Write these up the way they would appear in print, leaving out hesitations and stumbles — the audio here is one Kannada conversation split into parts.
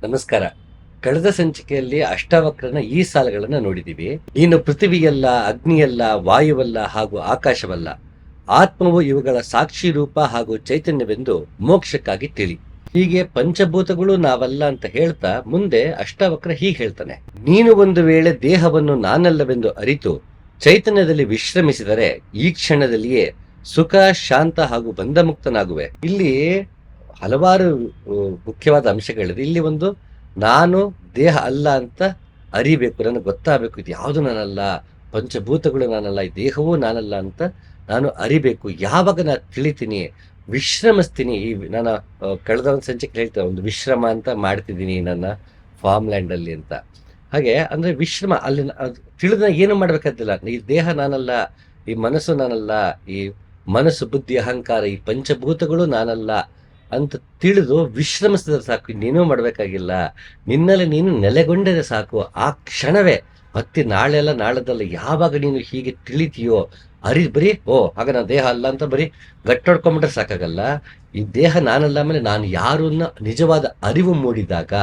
ನಮಸ್ಕಾರ. ಕಳೆದ ಸಂಚಿಕೆಯಲ್ಲಿ ಅಷ್ಟಾವಕ್ರನ ಈ ಸಾಲುಗಳನ್ನ ನೋಡಿದೀವಿ. ನೀನು ಪೃಥ್ವಿಯಲ್ಲ, ಅಗ್ನಿಯಲ್ಲ, ವಾಯುವಲ್ಲ ಹಾಗೂ ಆಕಾಶವಲ್ಲ, ಆತ್ಮವು ಇವುಗಳ ಸಾಕ್ಷಿ ರೂಪ ಹಾಗೂ ಚೈತನ್ಯವೆಂದು ಮೋಕ್ಷಕ್ಕಾಗಿ ತಿಳಿ. ಹೀಗೆ ಪಂಚಭೂತಗಳು ನಾವಲ್ಲ ಅಂತ ಹೇಳ್ತಾ ಮುಂದೆ ಅಷ್ಟಾವಕ್ರ ಹೀಗೆ ಹೇಳ್ತಾನೆ, ನೀನು ಒಂದು ವೇಳೆ ದೇಹವನ್ನು ನಾನಲ್ಲವೆಂದು ಅರಿತು ಚೈತನ್ಯದಲ್ಲಿ ವಿಶ್ರಮಿಸಿದರೆ ಈ ಕ್ಷಣದಲ್ಲಿಯೇ ಸುಖ, ಶಾಂತ ಹಾಗೂ ಬಂಧಮುಕ್ತನಾಗುವೆ. ಇಲ್ಲಿ ಹಲವಾರು ಮುಖ್ಯವಾದ ಅಂಶಗಳಿದೆ. ಇಲ್ಲಿ ಒಂದು ನಾನು ದೇಹ ಅಲ್ಲ ಅಂತ ಅರಿಬೇಕು, ನನಗೆ ಗೊತ್ತಾಗಬೇಕು, ಇದು ಯಾವುದು ನಾನಲ್ಲ, ಪಂಚಭೂತಗಳು ನಾನಲ್ಲ, ಈ ದೇಹವೂ ನಾನಲ್ಲ ಅಂತ ನಾನು ಅರಿಬೇಕು. ಯಾವಾಗ ನಾನು ತಿಳಿತೀನಿ, ವಿಶ್ರಮಿಸ್ತೀನಿ. ಈ ನನ್ನ ಕಳೆದ ಒಂದು ಸಂಚಿಕೆ ಹೇಳ್ತಾರೆ, ಒಂದು ವಿಶ್ರಮ ಅಂತ ಮಾಡ್ತಿದ್ದೀನಿ ನನ್ನ ಫಾರ್ಮ್ ಲ್ಯಾಂಡ್ ಅಲ್ಲಿ ಅಂತ. ಹಾಗೆ ಅಂದ್ರೆ ವಿಶ್ರಮ ಅಲ್ಲಿ ತಿಳಿದ ಏನು ಮಾಡ್ಬೇಕಾದಿಲ್ಲ. ಈ ದೇಹ ನಾನಲ್ಲ, ಈ ಮನಸ್ಸು ನಾನಲ್ಲ, ಈ ಮನಸ್ಸು, ಬುದ್ಧಿ, ಅಹಂಕಾರ, ಈ ಪಂಚಭೂತಗಳು ನಾನಲ್ಲ ಅಂತ ತಿಳಿದು ವಿಶ್ರಮಿಸಿದ್ರೆ ಸಾಕು, ಇನ್ನೇನೂ ಮಾಡ್ಬೇಕಾಗಿಲ್ಲ. ನಿನ್ನಲ್ಲಿ ನೀನು ನೆಲೆಗೊಂಡರೆ ಸಾಕು. ಆ ಕ್ಷಣವೇ ಮತ್ತೆ ನಾಳೆಲ್ಲ ನಾಳದಲ್ಲ, ಯಾವಾಗ ನೀನು ಹೀಗೆ ತಿಳಿತೀಯೋ ಬರೀ ಆಗ ನಾನು ದೇಹ ಅಲ್ಲ ಅಂತ ಬರೀ ಗಟ್ಟೊಡ್ಕೊಂಬಿಟ್ರೆ ಸಾಕಾಗಲ್ಲ. ಈ ದೇಹ ನಾನಲ್ಲ, ಆಮೇಲೆ ನಾನು ಯಾರು ಅನ್ನೋ ನಿಜವಾದ ಅರಿವು ಮೂಡಿದಾಗ,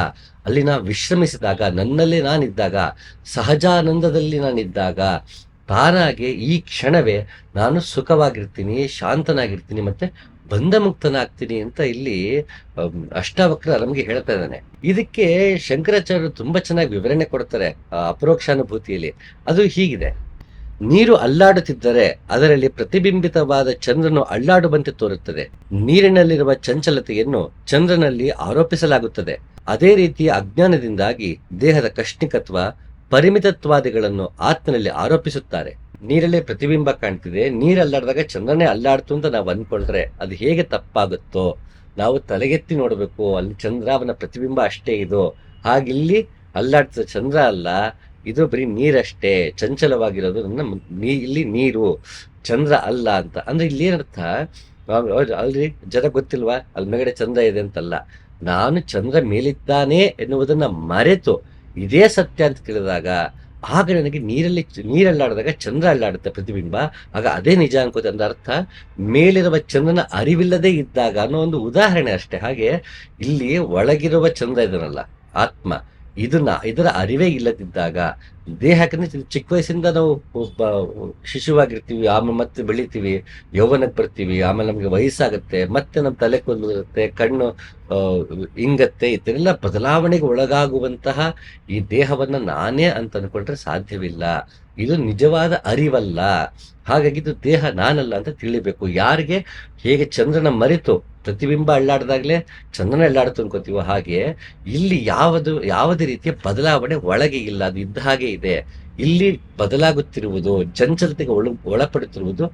ಅಲ್ಲಿ ನಾ ವಿಶ್ರಮಿಸಿದಾಗ, ನನ್ನಲ್ಲೇ ನಾನಿದ್ದಾಗ, ಸಹಜಾನಂದದಲ್ಲಿ ನಾನಿದ್ದಾಗ ತಾನಾಗೆ ಈ ಕ್ಷಣವೇ ನಾನು ಸುಖವಾಗಿರ್ತೀನಿ, ಶಾಂತನಾಗಿರ್ತೀನಿ, ಮತ್ತೆ ಬಂಧಮುಕ್ತನಾಗ್ತೀನಿ ಅಂತ ಇಲ್ಲಿ ಅಷ್ಟಾವಕ್ರ ನಮಗೆ ಹೇಳ್ತಾ ಇದ್ದಾನೆ. ಇದಕ್ಕೆ ಶಂಕರಾಚಾರ್ಯರು ತುಂಬಾ ಚೆನ್ನಾಗಿ ವಿವರಣೆ ಕೊಡ್ತಾರೆ ಅಪರೋಕ್ಷಾನುಭೂತಿಯಲ್ಲಿ. ಅದು ಹೀಗಿದೆ: ನೀರು ಅಲ್ಲಾಡುತ್ತಿದ್ದರೆ ಅದರಲ್ಲಿ ಪ್ರತಿಬಿಂಬಿತವಾದ ಚಂದ್ರನು ಅಲ್ಲಾಡುವಂತೆ ತೋರುತ್ತದೆ. ನೀರಿನಲ್ಲಿರುವ ಚಂಚಲತೆಯನ್ನು ಚಂದ್ರನಲ್ಲಿ ಆರೋಪಿಸಲಾಗುತ್ತದೆ. ಅದೇ ರೀತಿ ಅಜ್ಞಾನದಿಂದಾಗಿ ದೇಹದ ಕಷ್ಣಿಕತ್ವ, ಪರಿಮಿತತ್ವಾದಿಗಳನ್ನು ಆತ್ಮನಲ್ಲಿ ಆರೋಪಿಸುತ್ತಾರೆ. ನೀರಲ್ಲೇ ಪ್ರತಿಬಿಂಬ ಕಾಣ್ತಿದೆ, ನೀರು ಅಲ್ಲಾಡಿದಾಗ ಚಂದ್ರನೇ ಅಲ್ಲಾಡ್ತು ಅಂತ ನಾವು ಅನ್ಕೊಂಡ್ರೆ ಅದು ಹೇಗೆ ತಪ್ಪಾಗುತ್ತೋ, ನಾವು ತಲೆಗೆತ್ತಿ ನೋಡ್ಬೇಕು, ಅಲ್ಲಿ ಚಂದ್ರ ಅವನ ಪ್ರತಿಬಿಂಬ ಅಷ್ಟೇ. ಇದು ಹಾಗಿಲ್ಲಿ ಅಲ್ಲಾಡ್ತದೆ ಚಂದ್ರ ಅಲ್ಲ, ಇದು ಬರೀ ನೀರಷ್ಟೇ, ಚಂಚಲವಾಗಿರೋದು ಇಲ್ಲಿ ನೀರು, ಚಂದ್ರ ಅಲ್ಲ ಅಂತ. ಅಂದ್ರೆ ಇಲ್ಲಿ ಏನರ್ಥ, ಅಲ್ರಿ ಜನ ಗೊತ್ತಿಲ್ವಾ ಅಲ್ಲಿ ಮೇಗಡೆ ಚಂದ್ರ ಇದೆ ಅಂತಲ್ಲ, ನಾನು ಚಂದ್ರ ಮೇಲಿದ್ದಾನೆ ಎನ್ನುವುದನ್ನ ಮರೆತು ಇದೇ ಸತ್ಯ ಅಂತ ತಿಳಿದಾಗ, ಆಗ ನನಗೆ ನೀರಲ್ಲಾಡಿದಾಗ ಚಂದ್ರ ಅಲ್ಲಾಡುತ್ತೆ ಪ್ರತಿಬಿಂಬ, ಆಗ ಅದೇ ನಿಜ ಅನ್ಕೋತೆ. ಅಂದ ಅರ್ಥ ಮೇಲಿರುವ ಚಂದ್ರನ ಅರಿವಿಲ್ಲದೆ ಇದ್ದಾಗ ಅನ್ನೋ ಒಂದು ಉದಾಹರಣೆ ಅಷ್ಟೇ. ಹಾಗೆ ಇಲ್ಲಿ ಒಳಗಿರುವ ಚಂದ್ರ ಇದನ್ನಲ್ಲ, ಆತ್ಮ, ಇದರ ಅರಿವೇ ಇಲ್ಲದಿದ್ದಾಗ ದೇಹಕ್ಕೆ ಚಿಕ್ಕ ವಯಸ್ಸಿಂದ ನಾವು ಶಿಶುವಾಗಿರ್ತೀವಿ, ಆಮೇಲೆ ಮತ್ತೆ ಬೆಳಿತೀವಿ, ಯೌವನಕ್ಕೆ ಬರ್ತೀವಿ, ಆಮೇಲೆ ನಮ್ಗೆ ವಯಸ್ಸಾಗತ್ತೆ, ಮತ್ತೆ ನಮ್ಮ ತಲೆ ಕೂದಲುತ್ತೆ, ಕಣ್ಣು ಇಂಗತ್ತೆ, ಇದೆಲ್ಲ ಬದಲಾವಣೆಗೆ ಒಳಗಾಗುವಂತಹ ಈ ದೇಹವನ್ನ ನಾನೇ ಅಂತ ಅನ್ಕೊಂಡ್ರೆ ಸಾಧ್ಯವಿಲ್ಲ. ಇದು ನಿಜವಾದ ಅರಿವಲ್ಲ. ಹಾಗಾಗಿ ಇದು ದೇಹ ನಾನಲ್ಲ ಅಂತ ತಿಳಿಬೇಕು. ಯಾರಿಗೆ ಹೇಗೆ ಚಂದ್ರನ ಮರೆತು ಪ್ರತಿಬಿಂಬ ಅಳ್ಳಾಡ್ದಾಗ್ಲೇ ಚಂದ್ರನ ಅಳ್ಳಾಡ್ತು ಅನ್ಕೋತೀವೋ, ಹಾಗೆ ಇಲ್ಲಿ ಯಾವುದೇ ರೀತಿಯ ಬದಲಾವಣೆ ಒಳಗೆ ಇಲ್ಲ, ಅದು ಇದ್ದ ಹಾಗೆ ಇದೆ. ಇಲ್ಲಿ ಬದಲಾಗುತ್ತಿರುವುದು, ಚಂಚಲತೆಗೆ ಒಳಪಡುತ್ತಿರುವುದು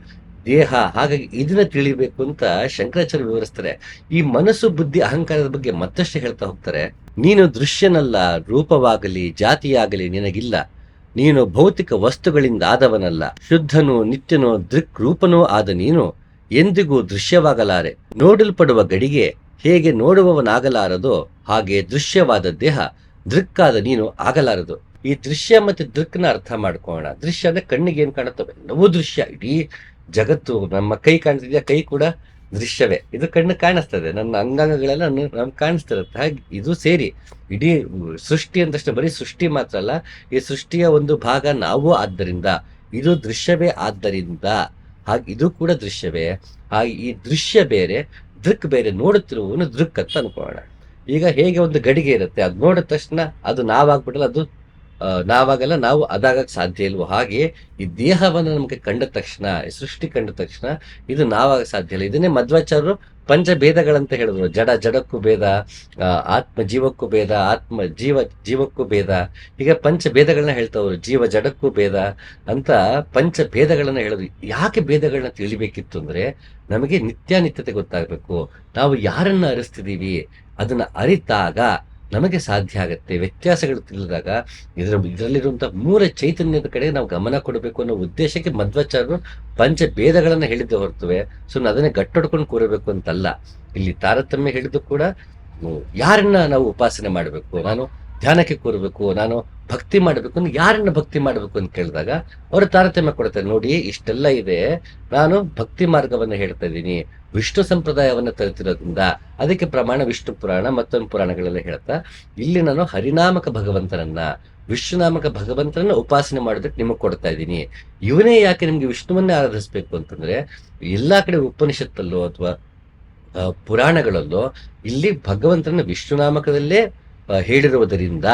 ದೇಹ. ಹಾಗಾಗಿ ಇದನ್ನ ತಿಳಿಬೇಕು ಅಂತ ಶಂಕರಾಚಾರ್ಯ ವಿವರಿಸ್ತಾರೆ. ಈ ಮನಸ್ಸು, ಬುದ್ಧಿ, ಅಹಂಕಾರದ ಬಗ್ಗೆ ಮತ್ತಷ್ಟು ಹೇಳ್ತಾ ಹೋಗ್ತಾರೆ. ನೀನು ದೃಶ್ಯನಲ್ಲ, ರೂಪವಾಗಲಿ ಜಾತಿಯಾಗಲಿ ನಿನಗಿಲ್ಲ. ನೀನು ಭೌತಿಕ ವಸ್ತುಗಳಿಂದ ಆದವನಲ್ಲ. ಶುದ್ಧನೂ ನಿತ್ಯನೋ ದೃಕ್ ರೂಪನೂ ಆದ ನೀನು ಎಂದಿಗೂ ದೃಶ್ಯವಾಗಲಾರೆ. ನೋಡಲ್ಪಡುವ ಗಡಿಗೆ ಹೇಗೆ ನೋಡುವವನಾಗಲಾರದೋ ಹಾಗೆ ದೃಶ್ಯವಾದ ದೇಹ, ದೃಕ್ಕಾದ ನೀನು ಆಗಲಾರದು. ಈ ದೃಶ್ಯ ಮತ್ತೆ ದೃಕ್ನ ಅರ್ಥ ಮಾಡ್ಕೋಣ. ದೃಶ್ಯ ಅಂದ್ರೆ ಕಣ್ಣಿಗೆ ಏನ್ ಕಾಣುತ್ತವೆ, ಎಲ್ಲವೂ ದೃಶ್ಯ. ಇಡೀ ಜಗತ್ತು, ನಮ್ಮ ಕೈ ಕಾಣಿಸ್ತಿದ್ಯಾ, ಕೈ ಕೂಡ ದೃಶ್ಯವೇ. ಇದು ಕಣ್ಣು ಕಾಣಿಸ್ತದೆ, ನನ್ನ ಅಂಗಾಂಗಗಳೆಲ್ಲ ನಮ್ಗೆ ಕಾಣಿಸ್ತಿರುತ್ತೆ. ಹಾಗೆ ಇದು ಸೇರಿ ಇಡೀ ಸೃಷ್ಟಿ ಅಂತಷ್ಟೇ, ಬರೀ ಸೃಷ್ಟಿ ಮಾತ್ರ ಅಲ್ಲ, ಈ ಸೃಷ್ಟಿಯ ಒಂದು ಭಾಗ ನಾವು. ಆದ್ದರಿಂದ ಇದು ದೃಶ್ಯವೇ. ಆದ್ದರಿಂದ ಹಾಗೆ ಇದು ಕೂಡ ದೃಶ್ಯವೇ. ಹಾಗೆ ಈ ದೃಶ್ಯ ಬೇರೆ, ದೃಕ್ ಬೇರೆ. ನೋಡುತ್ತಿರುವವನು ದೃಕ್ ಅಂತ ಅನ್ಕೋಣ. ಈಗ ಹೇಗೆ ಒಂದು ಗಡಿಗೆ ಇರುತ್ತೆ, ಅದು ನೋಡಿದ ತಕ್ಷಣ ಅದು ನಾವಾಗ್ಬಿಡಲ್ಲ, ಅದು ನಾವಾಗಲ್ಲ, ನಾವು ಅದಾಗಕ್ಕೆ ಸಾಧ್ಯ ಇಲ್ವೋ, ಹಾಗೆ ಈ ದೇಹವನ್ನು ನಮಗೆ ಕಂಡ ತಕ್ಷಣ, ಸೃಷ್ಟಿ ಕಂಡ ತಕ್ಷಣ ಇದು ನಾವಾಗ ಸಾಧ್ಯ ಇಲ್ಲ. ಇದನ್ನೇ ಮಧ್ವಾಚಾರ್ಯರು ಪಂಚಭೇದಗಳಂತ ಹೇಳಿದ್ರು. ಜಡ ಜಡಕ್ಕೂ ಭೇದ, ಆತ್ಮ ಜೀವಕ್ಕೂ ಭೇದ, ಆತ್ಮ ಜೀವಕ್ಕೂ ಭೇದ. ಹೀಗೆ ಪಂಚಭೇದಗಳನ್ನ ಹೇಳ್ತವ್ರು. ಜೀವ ಜಡಕ್ಕೂ ಭೇದ ಅಂತ ಪಂಚಭೇದಗಳನ್ನ ಹೇಳಿದ್ರು. ಯಾಕೆ ಭೇದಗಳನ್ನ ತಿಳಿಬೇಕಿತ್ತು ಅಂದ್ರೆ, ನಮಗೆ ನಿತ್ಯಾನಿತ್ಯತೆ ಗೊತ್ತಾಗಬೇಕು. ನಾವು ಯಾರನ್ನ ಅರಿಸ್ತಿದೀವಿ ಅದನ್ನ ಅರಿತಾಗ ನಮಗೆ ಸಾಧ್ಯ ಆಗತ್ತೆ. ವ್ಯತ್ಯಾಸಗಳು ತಿಳಿದಾಗ ಇದರಲ್ಲಿರುವಂತಹ ಮೂಲ ಚೈತನ್ಯದ ಕಡೆ ನಾವು ಗಮನ ಕೊಡಬೇಕು ಅನ್ನೋ ಉದ್ದೇಶಕ್ಕೆ ಮಧ್ವಾಚಾರ್ಯರು ಪಂಚಭೇದಗಳನ್ನ ಹೇಳಿದ್ದೆ ಹೊರತುವೆ ಸುಮ್ಮನೆ ಅದನ್ನೇ ಗಟ್ಟೊಡ್ಕೊಂಡು ಕೂರಬೇಕು ಅಂತಲ್ಲ. ಇಲ್ಲಿ ತಾರತಮ್ಯ ಹೇಳಿದ್ದು ಕೂಡ ಯಾರನ್ನ ನಾವು ಉಪಾಸನೆ ಮಾಡಬೇಕು, ನಾನು ಧ್ಯಾನಕ್ಕೆ ಕೂರಬೇಕು, ನಾನು ಭಕ್ತಿ ಮಾಡಬೇಕು ಅಂದ್ರೆ ಯಾರನ್ನ ಭಕ್ತಿ ಮಾಡಬೇಕು ಅಂತ ಕೇಳಿದಾಗ ಅವರು ತಾರತಮ್ಯ ಕೊಡ್ತಾರೆ. ನೋಡಿ, ಇಷ್ಟೆಲ್ಲ ಇದೆ, ನಾನು ಭಕ್ತಿ ಮಾರ್ಗವನ್ನ ಹೇಳ್ತಾ ಇದ್ದೀನಿ, ವಿಷ್ಣು ಸಂಪ್ರದಾಯವನ್ನ ತರುತ್ತಿರೋದ್ರಿಂದ ಅದಕ್ಕೆ ಪ್ರಮಾಣ ವಿಷ್ಣು ಪುರಾಣ ಮತ್ತೊಂದು ಪುರಾಣಗಳೆಲ್ಲ ಹೇಳ್ತಾ, ಇಲ್ಲಿ ನಾನು ಹರಿನಾಮಕ ಭಗವಂತನನ್ನ, ವಿಷ್ಣುನಾಮಕ ಭಗವಂತನನ್ನ ಉಪಾಸನೆ ಮಾಡೋದಕ್ಕೆ ನಿಮಗೆ ಕೊಡ್ತಾ ಇದ್ದೀನಿ. ಇವನೇ ಯಾಕೆ ನಿಮ್ಗೆ ವಿಷ್ಣುವನ್ನೇ ಆರಾಧಿಸ್ಬೇಕು ಅಂತಂದ್ರೆ, ಎಲ್ಲಾ ಕಡೆ ಉಪನಿಷತ್ತಲ್ಲೋ ಅಥವಾ ಪುರಾಣಗಳಲ್ಲೋ ಇಲ್ಲಿ ಭಗವಂತನ ವಿಷ್ಣುನಾಮಕದಲ್ಲೇ ಹೇಳಿರುವುದರಿಂದ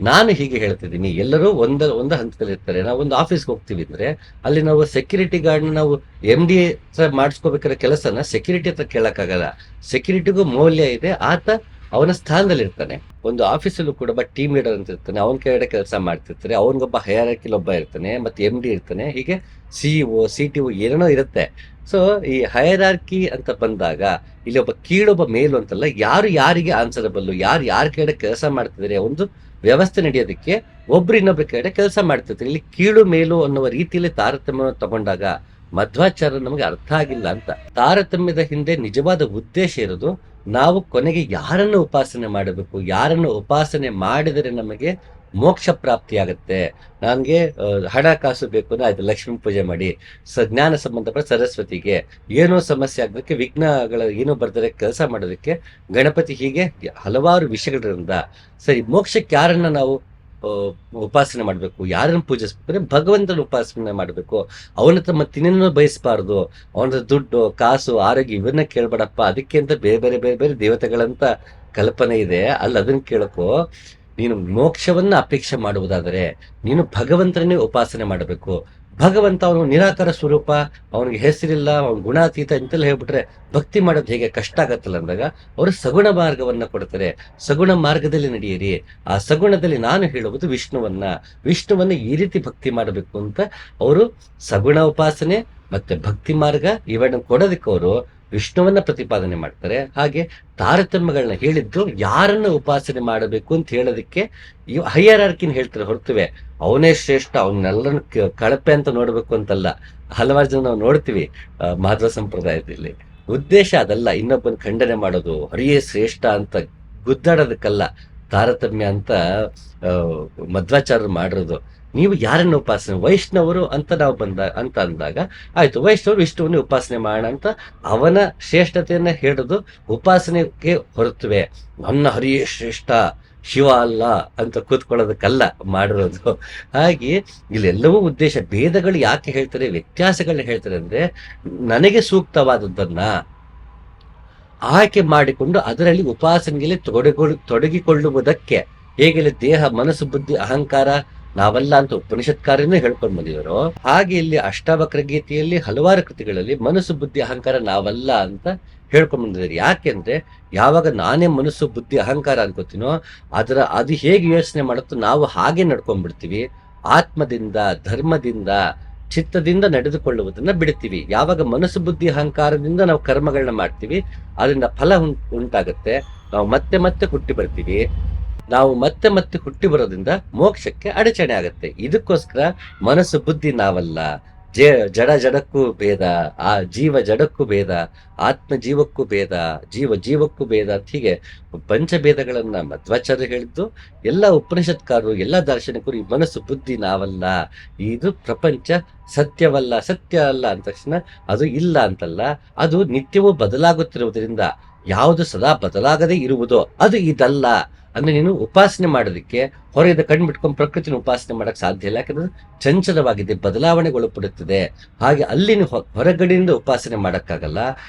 ನಾನು ಹೀಗೆ ಹೇಳ್ತಿದ್ದೀನಿ. ಎಲ್ಲರೂ ಒಂದು ಹಂತದಲ್ಲಿ ಇರ್ತಾರೆ. ನಾವು ಒಂದು ಆಫೀಸ್ಗೆ ಹೋಗ್ತೀವಿ ಅಂದ್ರೆ ಅಲ್ಲಿ ನಾವು ಸೆಕ್ಯೂರಿಟಿ ಗಾರ್ಡ್ನ ನಾವು MD ಹತ್ರ ಮಾಡಿಸ್ಕೋಬೇಕಾದ್ರೆ ಕೆಲಸನ ಸೆಕ್ಯೂರಿಟಿ ಹತ್ರ ಕೇಳಕ್ಕಾಗಲ್ಲ. ಸೆಕ್ಯೂರಿಟಿಗೂ ಮೌಲ್ಯ ಇದೆ, ಆತ ಅವನ ಸ್ಥಾನದಲ್ಲಿ ಇರ್ತಾನೆ. ಒಂದು ಆಫೀಸಲ್ಲೂ ಕೂಡ ಟೀಮ್ ಲೀಡರ್ ಅಂತ ಇರ್ತಾನೆ, ಅವನ ಕೆಳಗಡೆ ಕೆಲಸ ಮಾಡ್ತಿರ್ತಾರೆ, ಅವನಿಗೊಬ್ಬ ಹೈರಾರ್ಕಿಲ್ ಒಬ್ಬ ಇರ್ತಾನೆ, ಮತ್ತೆ MD ಇರ್ತಾನೆ, ಹೀಗೆ CEO CTO ಏನೇನೋ ಇರುತ್ತೆ. ಸೊ ಈ ಹೈರಾರ್ಕಿ ಅಂತ ಬಂದಾಗ ಇಲ್ಲಿ ಒಬ್ಬ ಕೀಳೊಬ್ಬ ಮೇಲು ಅಂತಲ್ಲ, ಯಾರು ಯಾರಿಗೆ ಆನ್ಸರಬಲ್ಲು, ಯಾರು ಯಾರ ಕೆಳಗಡೆ ಕೆಲಸ ಮಾಡ್ತಿದ್ದಾರೆ, ಒಂದು ವ್ಯವಸ್ಥೆ ನಡೆಯೋದಕ್ಕೆ ಒಬ್ರು ಇನ್ನೊಬ್ಬರ ಕೆಳಗಡೆ ಕೆಲಸ ಮಾಡ್ತಿರ್ತಾರೆ. ಇಲ್ಲಿ ಕೀಳು ಮೇಲು ಅನ್ನುವ ರೀತಿಯಲ್ಲಿ ತಾರತಮ್ಯ ತಗೊಂಡಾಗ ಮಧ್ವಾಚಾರ್ಯ ನಮಗೆ ಅರ್ಥ ಆಗಿಲ್ಲ ಅಂತ. ತಾರತಮ್ಯದ ಹಿಂದೆ ನಿಜವಾದ ಉದ್ದೇಶ ಇರೋದು, ನಾವು ಕೊನೆಗೆ ಯಾರನ್ನು ಉಪಾಸನೆ ಮಾಡಬೇಕು, ಯಾರನ್ನು ಉಪಾಸನೆ ಮಾಡಿದರೆ ನಮಗೆ ಮೋಕ್ಷ ಪ್ರಾಪ್ತಿಯಾಗತ್ತೆ. ನನಗೆ ಹಣಕಾಸು ಬೇಕು ಅಂದ್ರೆ ಆಯ್ತು, ಲಕ್ಷ್ಮೀ ಪೂಜೆ ಮಾಡಿ. ಜ್ಞಾನ ಸಂಬಂಧಪಟ್ಟ ಸರಸ್ವತಿಗೆ, ಏನೋ ಸಮಸ್ಯೆ ಆಗೋದಕ್ಕೆ, ವಿಘ್ನಗಳ ಏನೋ ಬರ್ದರೆ ಕೆಲಸ ಮಾಡೋದಕ್ಕೆ ಗಣಪತಿ, ಹೀಗೆ ಹಲವಾರು ವಿಷಯಗಳಿಂದ ಸರಿ ಮೋಕ್ಷಕ್ಕೆ ಯಾರನ್ನ ನಾವು ಉಪಾಸನೆ ಮಾಡಬೇಕು, ಯಾರನ್ನು ಪೂಜಿಸ್ಬೇಕು ಅಂದ್ರೆ ಭಗವಂತನ ಉಪಾಸನೆ ಮಾಡಬೇಕು. ಅವನ ಹತ್ರ ಮತ್ತಿನ್ನೇನೋ ಬಯಸಬಾರ್ದು. ಅವನ ದುಡ್ಡು, ಕಾಸು, ಆರೋಗ್ಯ ಇವನ್ನ ಕೇಳ್ಬೇಡಪ್ಪ. ಅದಕ್ಕೆ ಅಂತ ಬೇರೆ ಬೇರೆ ಬೇರೆ ಬೇರೆ ದೇವತೆಗಳಂತ ಕಲ್ಪನೆ ಇದೆ, ಅಲ್ಲಿ ಅದನ್ನ ಕೇಳಕ್ಕೋ. ನೀನು ಮೋಕ್ಷವನ್ನ ಅಪೇಕ್ಷೆ ಮಾಡುವುದಾದರೆ ನೀನು ಭಗವಂತನೇ ಉಪಾಸನೆ ಮಾಡಬೇಕು. ಭಗವಂತ ಅವನು ನಿರಾಕಾರ ಸ್ವರೂಪ, ಅವನಿಗೆ ಹೆಸರಿಲ್ಲ, ಅವನ ಗುಣಾತೀತ ಇಂತೆಲ್ಲ ಹೇಳ್ಬಿಟ್ರೆ ಭಕ್ತಿ ಮಾಡೋದು ಹೇಗೆ ಕಷ್ಟ ಆಗತ್ತಲ್ಲ ಅಂದಾಗ ಅವರು ಸಗುಣ ಮಾರ್ಗವನ್ನ ಕೊಡ್ತಾರೆ. ಸಗುಣ ಮಾರ್ಗದಲ್ಲಿ ನಡೆಯಿರಿ. ಆ ಸಗುಣದಲ್ಲಿ ನಾನು ಹೇಳುವುದು ವಿಷ್ಣುವನ್ನ ಈ ರೀತಿ ಭಕ್ತಿ ಮಾಡಬೇಕು ಅಂತ ಅವರು ಸಗುಣ ಉಪಾಸನೆ ಮತ್ತೆ ಭಕ್ತಿ ಮಾರ್ಗ ಇವನ್ನು ಕೊಡೋದಕ್ಕೆ ಅವರು ವಿಷ್ಣುವನ್ನ ಪ್ರತಿಪಾದನೆ ಮಾಡ್ತಾರೆ. ಹಾಗೆ ತಾರತಮ್ಯಗಳನ್ನ ಹೇಳಿದ್ದು ಯಾರನ್ನ ಉಪಾಸನೆ ಮಾಡಬೇಕು ಅಂತ ಹೇಳೋದಕ್ಕೆ ಹೈಯರಾರ್ಕಿನ ಹೇಳ್ತಾರೆ ಹೊರತುವೆ ಅವನೇ ಶ್ರೇಷ್ಠ, ಅವನ್ನೆಲ್ಲರನ್ನು ಕಳಪೆ ಅಂತ ನೋಡ್ಬೇಕು ಅಂತಲ್ಲ. ಹಲವಾರು ಜನ ನಾವು ನೋಡ್ತೀವಿ ಮಾಧ್ವ ಸಂಪ್ರದಾಯದಲ್ಲಿ. ಉದ್ದೇಶ ಅದಲ್ಲ, ಇನ್ನೊಬ್ಬನ ಖಂಡನೆ ಮಾಡೋದು, ಹರಿಯೇ ಶ್ರೇಷ್ಠ ಅಂತ ಗುದ್ದಾಡೋದಕ್ಕಲ್ಲ ತಾರತಮ್ಯ ಅಂತ ಮಧ್ವಾಚಾರ್ಯರು ಮಾಡಿರೋದು. ನೀವು ಯಾರನ್ನ ಉಪಾಸನೆ, ವೈಷ್ಣವರು ಅಂತ ನಾವು ಅಂದಾಗ ಆಯ್ತು, ವೈಷ್ಣವರು ವಿಷ್ಣುವನ್ನೇ ಉಪಾಸನೆ ಮಾಡೋಣ ಅಂತ ಅವನ ಶ್ರೇಷ್ಠತೆಯನ್ನ ಹೇಳೋದು ಉಪಾಸನೆಗೆ ಹೊರತುವೆ ನನ್ನ ಹರಿಯೇ ಶ್ರೇಷ್ಠ, ಶಿವ ಅಲ್ಲ ಅಂತ ಕೂತ್ಕೊಳ್ಳೋದಕ್ಕಲ್ಲ ಮಾಡಿರೋದು. ಹಾಗೆ ಇಲ್ಲೆಲ್ಲವೂ ಉದ್ದೇಶ. ಭೇದಗಳು ಯಾಕೆ ಹೇಳ್ತಾರೆ, ವ್ಯತ್ಯಾಸಗಳನ್ನ ಹೇಳ್ತಾರೆ ಅಂದ್ರೆ ನನಗೆ ಸೂಕ್ತವಾದದ್ದನ್ನ ಆಯ್ಕೆ ಮಾಡಿಕೊಂಡು ಅದರಲ್ಲಿ ಉಪಾಸನೆಯಲ್ಲಿ ತೊಡಗಿಕೊಳ್ಳುವುದಕ್ಕೆ. ಹೇಗೆ ದೇಹ, ಮನಸ್ಸು, ಬುದ್ಧಿ, ಅಹಂಕಾರ ನಾವಲ್ಲ ಅಂತ ಉಪನಿಷತ್ಕಾರನೇ ಹೇಳ್ಕೊಂಡು ಬಂದಿದ್ರು, ಹಾಗೆ ಇಲ್ಲಿ ಅಷ್ಟಾವಕ್ರ ಗೀತೆಯಲ್ಲಿ ಹಲವಾರು ಕೃತಿಗಳಲ್ಲಿ ಮನಸ್ಸು, ಬುದ್ಧಿ, ಅಹಂಕಾರ ನಾವಲ್ಲ ಅಂತ ಹೇಳ್ಕೊಂಡ್ ಬಂದಿದ್ದಾರೆ. ಯಾಕೆಂದ್ರೆ ಯಾವಾಗ ನಾನೇ ಮನಸ್ಸು, ಬುದ್ಧಿ, ಅಹಂಕಾರ ಅನ್ಕೋತೀನೋ ಅದು ಹೇಗೆ ಯೋಚನೆ ಮಾಡುತ್ತೋ ನಾವು ಹಾಗೆ ನಡ್ಕೊಂಡ್ಬಿಡ್ತೀವಿ. ಆತ್ಮದಿಂದ, ಧರ್ಮದಿಂದ, ಚಿತ್ತದಿಂದ ನಡೆದುಕೊಳ್ಳುವುದನ್ನ ಬಿಡ್ತೀವಿ. ಯಾವಾಗ ಮನಸ್ಸು, ಬುದ್ಧಿ, ಅಹಂಕಾರದಿಂದ ನಾವು ಕರ್ಮಗಳನ್ನ ಮಾಡ್ತೀವಿ, ಅದರಿಂದ ಫಲ ಉಂಟಾಗತ್ತೆ. ನಾವು ಮತ್ತೆ ಮತ್ತೆ ಹುಟ್ಟಿ ಬರ್ತೀವಿ. ನಾವು ಮತ್ತೆ ಮತ್ತೆ ಹುಟ್ಟಿ ಬರೋದ್ರಿಂದ ಮೋಕ್ಷಕ್ಕೆ ಅಡಚಣೆ ಆಗತ್ತೆ. ಇದಕ್ಕೋಸ್ಕರ ಮನಸ್ಸು, ಬುದ್ಧಿ ನಾವಲ್ಲ, ಜಡಕ್ಕೂ ಭೇದ, ಆ ಜೀವ ಜಡಕ್ಕೂ ಭೇದ, ಆತ್ಮ ಜೀವಕ್ಕೂ ಭೇದ, ಜೀವಕ್ಕೂ ಭೇದ ಅಂತ ಹೀಗೆ ಪಂಚಭೇದಗಳನ್ನ ಮಧ್ವಾಚಾರ್ಯ ಹೇಳಿದ್ದು. ಎಲ್ಲ ಉಪನಿಷತ್ಕಾರರು, ಎಲ್ಲ ದಾರ್ಶನಿಕರು ಈ ಮನಸ್ಸು, ಬುದ್ಧಿ ನಾವಲ್ಲ, ಇದು ಪ್ರಪಂಚ ಸತ್ಯವಲ್ಲ, ಸತ್ಯ ಅಲ್ಲ ಅಂದ ತಕ್ಷಣ ಅದು ಇಲ್ಲ ಅಂತಲ್ಲ, ಅದು ನಿತ್ಯವೂ ಬದಲಾಗುತ್ತಿರುವುದರಿಂದ ಯಾವುದು ಸದಾ ಬದಲಾಗದೇ ಇರುವುದೋ ಅದು ಇದಲ್ಲ. ಅಂದ್ರೆ ನೀನು ಉಪಾಸನೆ ಮಾಡೋದಕ್ಕೆ ಹೊರಗಿದ ಕಣ್ಣು ಬಿಟ್ಕೊಂಡು ಪ್ರಕೃತಿನ ಉಪಾಸನೆ ಮಾಡಕ್ ಸಾಧ್ಯ ಇಲ್ಲ. ಯಾಕಂದ್ರೆ ಚಂಚಲವಾಗಿದೆ, ಬದಲಾವಣೆಗೊಳಪಡುತ್ತದೆ. ಹಾಗೆ ಅಲ್ಲಿ ಹೊರಗಡೆಯಿಂದ ಉಪಾಸನೆ ಮಾಡಕ್ಕಾಗಲ್ಲ.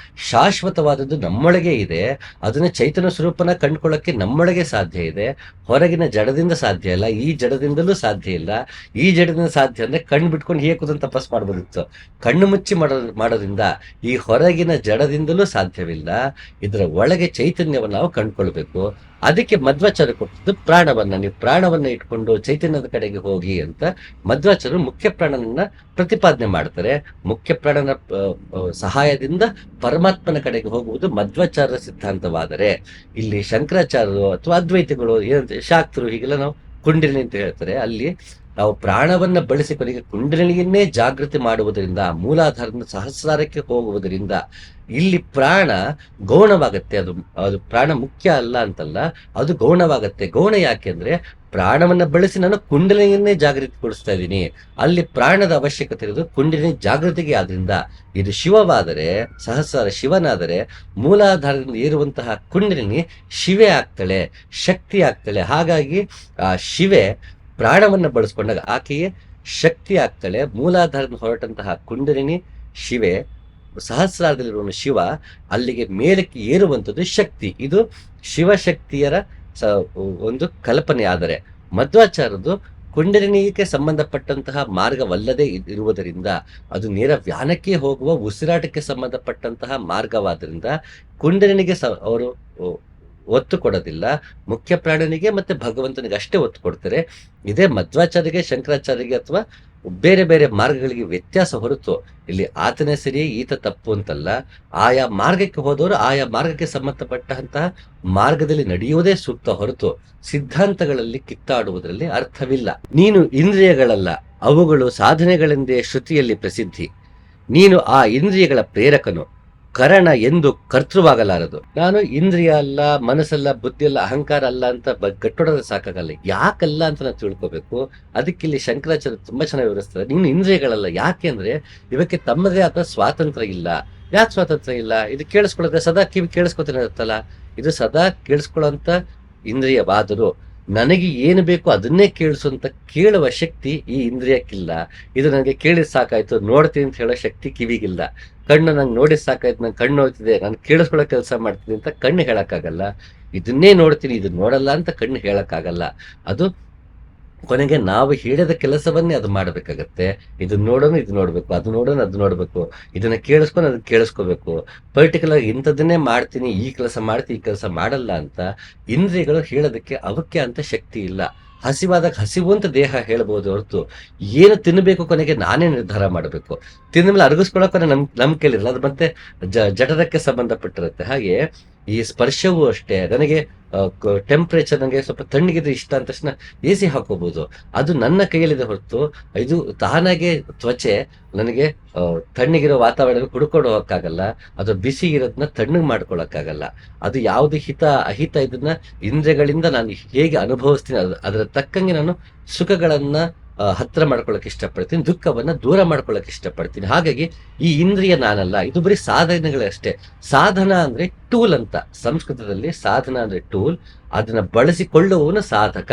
ಶಾಶ್ವತವಾದದ್ದು ನಮ್ಮೊಳಗೆ ಇದೆ. ಅದನ್ನ ಚೈತನ್ಯ ಸ್ವರೂಪನ ಕಂಡುಕೊಳ್ಳಕ್ಕೆ ನಮ್ಮೊಳಗೆ ಸಾಧ್ಯ ಇದೆ, ಹೊರಗಿನ ಜಡದಿಂದ ಸಾಧ್ಯ ಇಲ್ಲ. ಈ ಜಡದಿಂದಲೂ ಸಾಧ್ಯ ಇಲ್ಲ. ಈ ಜಡದಿಂದ ಸಾಧ್ಯ ಅಂದ್ರೆ ಕಣ್ಣು ಬಿಟ್ಕೊಂಡು ಹೇಗೆ ಕೂತಂತ ತಪಸ್ ಮಾಡ್ಬೋದಿತ್ತು. ಕಣ್ಣು ಮುಚ್ಚಿ ಮಾಡೋದ್ರಿಂದ ಈ ಹೊರಗಿನ ಜಡದಿಂದಲೂ ಸಾಧ್ಯವಿಲ್ಲ. ಇದರ ಒಳಗೆ ಚೈತನ್ಯವನ್ನು ನಾವು ಕಂಡುಕೊಳ್ಬೇಕು. ಅದಕ್ಕೆ ಮಧ್ವಾಚಾರ್ಯ ಕೊಟ್ಟದ್ದು ಪ್ರಾಣವನ್ನ. ನೀವು ಪ್ರಾಣವನ್ನ ಇಟ್ಕೊಂಡು ಚೈತನ್ಯದ ಕಡೆಗೆ ಹೋಗಿ ಅಂತ ಮಧ್ವಾಚಾರ್ಯರು ಮುಖ್ಯ ಪ್ರಾಣನನ್ನ ಪ್ರತಿಪಾದನೆ ಮಾಡ್ತಾರೆ. ಮುಖ್ಯ ಪ್ರಾಣನ ಸಹಾಯದಿಂದ ಪರಮಾತ್ಮನ ಕಡೆಗೆ ಹೋಗುವುದು ಮಧ್ವಾಚಾರ್ಯ ಸಿದ್ಧಾಂತವಾದರೆ, ಇಲ್ಲಿ ಶಂಕರಾಚಾರ್ಯರು ಅಥವಾ ಅದ್ವೈತಿಗಳು ಏನಂತ ಶಾಕ್ತರು ಹೀಗೆಲ್ಲ ನಾವು ಕುಂಡಲಿನಿ ಅಂತ ಹೇಳ್ತಾರೆ. ಅಲ್ಲಿ ನಾವು ಪ್ರಾಣವನ್ನ ಬಳಸಿ ಕೊನೆಗೆ ಕುಂಡಲಿನಿಯನ್ನೇ ಜಾಗೃತಿ ಮಾಡುವುದರಿಂದ, ಮೂಲಾಧಾರದ ಸಹಸ್ರಾರಕ್ಕೆ ಹೋಗುವುದರಿಂದ ಇಲ್ಲಿ ಪ್ರಾಣ ಗೌಣವಾಗತ್ತೆ. ಅದು ಪ್ರಾಣ ಮುಖ್ಯ ಅಲ್ಲ ಅಂತಲ್ಲ, ಅದು ಗೌಣವಾಗತ್ತೆ. ಗೌಣ ಯಾಕೆಂದ್ರೆ ಪ್ರಾಣವನ್ನ ಬಳಸಿ ನಾನು ಕುಂಡಲಿನಿಯನ್ನೇ ಜಾಗೃತಿಗೊಳಿಸ್ತಾ ಇದ್ದೀನಿ. ಅಲ್ಲಿ ಪ್ರಾಣದ ಅವಶ್ಯಕತೆ ಇರೋದು ಕುಂಡಲಿನಿ ಜಾಗೃತಿಗೆ. ಆದ್ರಿಂದ ಇದು ಶಿವವಾದರೆ, ಸಹಸ್ರ ಶಿವನಾದರೆ, ಮೂಲಾಧಾರದಿಂದ ಏರುವಂತಹ ಕುಂಡಲಿನಿ ಶಿವೆ ಆಗ್ತಾಳೆ, ಶಕ್ತಿ ಆಗ್ತಾಳೆ. ಹಾಗಾಗಿ ಆ ಶಿವೆ ಪ್ರಾಣವನ್ನ ಬಳಸ್ಕೊಂಡಾಗ ಆಕೆಯೇ ಶಕ್ತಿ ಆಗ್ತಾಳೆ. ಮೂಲಾಧಾರದಿಂದ ಹೊರಟಂತಹ ಕುಂಡಲಿನಿ ಶಿವೆ, ಸಹಸ್ರಾರದಲ್ಲಿರುವ ಶಿವ ಅಲ್ಲಿಗೆ ಮೇಲಕ್ಕೆ ಏರುವಂಥದ್ದು ಶಕ್ತಿ. ಇದು ಶಿವಶಕ್ತಿಯರ ಒಂದು ಕಲ್ಪನೆ. ಆದರೆ ಮಧ್ವಾಚಾರ್ಯದು ಕುಂಡಲಿನಿಗೆ ಸಂಬಂಧಪಟ್ಟಂತಹ ಮಾರ್ಗವಲ್ಲದೆ ಇರುವುದರಿಂದ, ಅದು ನೇರ ವ್ಯಾನಕ್ಕೆ ಹೋಗುವ ಉಸಿರಾಟಕ್ಕೆ ಸಂಬಂಧಪಟ್ಟಂತಹ ಮಾರ್ಗವಾದ್ರಿಂದ ಕುಂಡಲಿನಿಗೆ ಅವರು ಒತ್ತು ಕೊಡೋದಿಲ್ಲ. ಮುಖ್ಯ ಪ್ರಾಣನಿಗೆ ಮತ್ತೆ ಭಗವಂತನಿಗೆ ಅಷ್ಟೇ ಒತ್ತು ಕೊಡ್ತಾರೆ. ಇದೇ ಮಧ್ವಾಚಾರ್ಯಗೆ, ಶಂಕರಾಚಾರ್ಯಗೆ ಅಥವಾ ಬೇರೆ ಬೇರೆ ಮಾರ್ಗಗಳಿಗೆ ವ್ಯತ್ಯಾಸ ಹೊರತು ಇಲ್ಲಿ ಆತನೇ ಸರಿ ಈತ ತಪ್ಪು ಅಂತಲ್ಲ. ಆಯಾ ಮಾರ್ಗಕ್ಕೆ ಹೋದವರು ಆಯಾ ಮಾರ್ಗಕ್ಕೆ ಸಂಬಂಧಪಟ್ಟಂತಹ ಮಾರ್ಗದಲ್ಲಿ ನಡೆಯುವುದೇ ಸೂಕ್ತ ಹೊರತು ಸಿದ್ಧಾಂತಗಳಲ್ಲಿ ಕಿತ್ತಾಡುವುದರಲ್ಲಿ ಅರ್ಥವಿಲ್ಲ. ನೀನು ಇಂದ್ರಿಯಗಳಲ್ಲ, ಅವುಗಳು ಸಾಧನೆಗಳೆಂದೇ ಶ್ರುತಿಯಲ್ಲಿ ಪ್ರಸಿದ್ಧಿ. ನೀನು ಆ ಇಂದ್ರಿಯಗಳ ಪ್ರೇರಕನು, ಕರಣ ಎಂದು ಕರ್ತೃವಾಗಲಾರದು. ನಾನು ಇಂದ್ರಿಯ ಅಲ್ಲ, ಮನಸ್ಸಲ್ಲ, ಬುದ್ಧಿ ಅಲ್ಲ, ಅಹಂಕಾರ ಅಲ್ಲ ಅಂತ ಗಟ್ಟೊಡೋದ್ರೆ ಸಾಕಾಗಲ್ಲ. ಯಾಕಲ್ಲ ಅಂತ ನಾವು ತಿಳ್ಕೊಬೇಕು. ಅದಕ್ಕೆ ಇಲ್ಲಿ ಶಂಕರಾಚಾರ್ಯ ತುಂಬಾ ಚೆನ್ನಾಗಿ ವಿವರಿಸ್ತಾರೆ. ನೀನು ಇಂದ್ರಿಯಗಳಲ್ಲ. ಯಾಕೆ ಅಂದ್ರೆ ಇವಕ್ಕೆ ತಮ್ಮದೇ ಆದ ಸ್ವಾತಂತ್ರ್ಯ ಇಲ್ಲ. ಯಾಕೆ ಸ್ವಾತಂತ್ರ್ಯ ಇಲ್ಲ? ಇದು ಕೇಳಿಸ್ಕೊಳ್ಳೋದ್ರೆ ಸದಾ ಕಿವಿ ಕೇಳಿಸ್ಕೊತಾನೆ ಇರುತ್ತಲ್ಲ. ಇದು ಸದಾ ಕೇಳಿಸ್ಕೊಳ್ಳೋಂತ ಇಂದ್ರಿಯವಾದರೂ ನನಗೆ ಏನು ಬೇಕು ಅದನ್ನೇ ಕೇಳಿಸುವಂತ ಕೇಳುವ ಶಕ್ತಿ ಈ ಇಂದ್ರಿಯಕ್ಕಿಲ್ಲ. ಇದು ನನಗೆ ಕೇಳಿದ ಸಾಕಾಯ್ತು, ನೋಡ್ತೀನಿ ಅಂತ ಹೇಳೋ ಶಕ್ತಿ ಕಿವಿಗಿಲ್ಲ. ಕಣ್ಣು ನಂಗೆ ನೋಡಿದ ಸಾಕಾಯ್ತು, ನಂಗೆ ಕಣ್ಣು ಹೋಗ್ತಿದೆ, ನಾನು ಕೇಳಿಸ್ಕೊಳ್ಳೋ ಕೆಲಸ ಮಾಡ್ತೀನಿ ಅಂತ ಕಣ್ಣು ಹೇಳಕ್ಕಾಗಲ್ಲ. ಇದನ್ನೇ ನೋಡ್ತೀನಿ, ಇದು ನೋಡಲ್ಲ ಅಂತ ಕಣ್ಣು ಹೇಳಕ್ಕಾಗಲ್ಲ. ಅದು ಕೊನೆಗೆ ನಾವು ಹೇಳಿದ ಕೆಲಸವನ್ನೇ ಅದು ಮಾಡಬೇಕಾಗತ್ತೆ. ಇದು ನೋಡೋಣ, ಇದು ನೋಡ್ಬೇಕು, ಅದು ನೋಡೋಣ, ಅದು ನೋಡ್ಬೇಕು, ಇದನ್ನ ಕೇಳಿಸ್ಕೊಂಡು ಅದನ್ನ ಕೇಳಿಸ್ಕೋಬೇಕು. ಪರ್ಟಿಕ್ಯುಲರ್ ಇಂಥದನ್ನೇ ಮಾಡ್ತೀನಿ, ಈ ಕೆಲಸ ಮಾಡ್ತೀನಿ, ಈ ಕೆಲಸ ಮಾಡಲ್ಲ ಅಂತ ಇಂದ್ರಿಯಗಳು ಹೇಳೋದಕ್ಕೆ ಅವಕ್ಕೆ ಅಂತ ಶಕ್ತಿ ಇಲ್ಲ. ಹಸಿವಾದಾಗ ಹಸಿವು ಅಂತ ದೇಹ ಹೇಳ್ಬೋದು ಹೊರತು ಏನು ತಿನ್ನಬೇಕು ಕೊನೆಗೆ ನಾನೇ ನಿರ್ಧಾರ ಮಾಡಬೇಕು. ತಿಂದ ಮೇಲೆ ಅರಗಿಸ್ಕೊಳ್ಳೋಕೆ ನಮ್ ಕೇಳಿರಲ್ಲ. ಅದು ಮತ್ತೆ ಜಠರಕ್ಕೆ ಸಂಬಂಧಪಟ್ಟಿರುತ್ತೆ. ಹಾಗೆ ಈ ಸ್ಪರ್ಶವೂ ಅಷ್ಟೇ. ನನಗೆ ಟೆಂಪ್ರೇಚರ್ ನನಗೆ ಸ್ವಲ್ಪ ತಣ್ಣಗಿದ್ರೆ ಇಷ್ಟ ಅಂತ ತಕ್ಷಣ ಎ ಸಿ ಹಾಕೋಬಹುದು. ಅದು ನನ್ನ ಕೈಯಲ್ಲಿದೆ ಹೊರತು ಇದು ತಾನಾಗೆ ತ್ವಚೆ ನನಗೆ ತಣ್ಣಗಿರೋ ವಾತಾವರಣ ಹುಡ್ಕೊಂಡು ಹೋಗಕ್ಕಾಗಲ್ಲ. ಅದು ಬಿಸಿ ಇರೋದನ್ನ ತಣ್ಣಗೆ ಮಾಡ್ಕೊಳಕ್ಕಾಗಲ್ಲ. ಅದು ಯಾವ್ದು ಹಿತ ಅಹಿತ ಇದನ್ನ ಇಂದ್ರಿಯಗಳಿಂದ ನಾನು ಹೇಗೆ ಅನುಭವಿಸ್ತೀನಿ ಅದರ ತಕ್ಕಂಗೆ ನಾನು ಸುಖಗಳನ್ನ ಹತ್ರ ಮಾಡ್ಕೊಳಕ್ ಇಷ್ಟಪಡ್ತೀನಿ, ದುಃಖವನ್ನ ದೂರ ಮಾಡ್ಕೊಳಕ್ ಇಷ್ಟಪಡ್ತೀನಿ. ಹಾಗಾಗಿ ಈ ಇಂದ್ರಿಯ ನಾನಲ್ಲ, ಇದು ಬರೀ ಸಾಧನೆಗಳಷ್ಟೇ. ಸಾಧನ ಅಂದ್ರೆ ಟೂಲ್ ಅಂತ. ಸಂಸ್ಕೃತದಲ್ಲಿ ಸಾಧನ ಅಂದ್ರೆ ಟೂಲ್. ಅದನ್ನ ಬಳಸಿಕೊಳ್ಳುವವನು ಸಾಧಕ.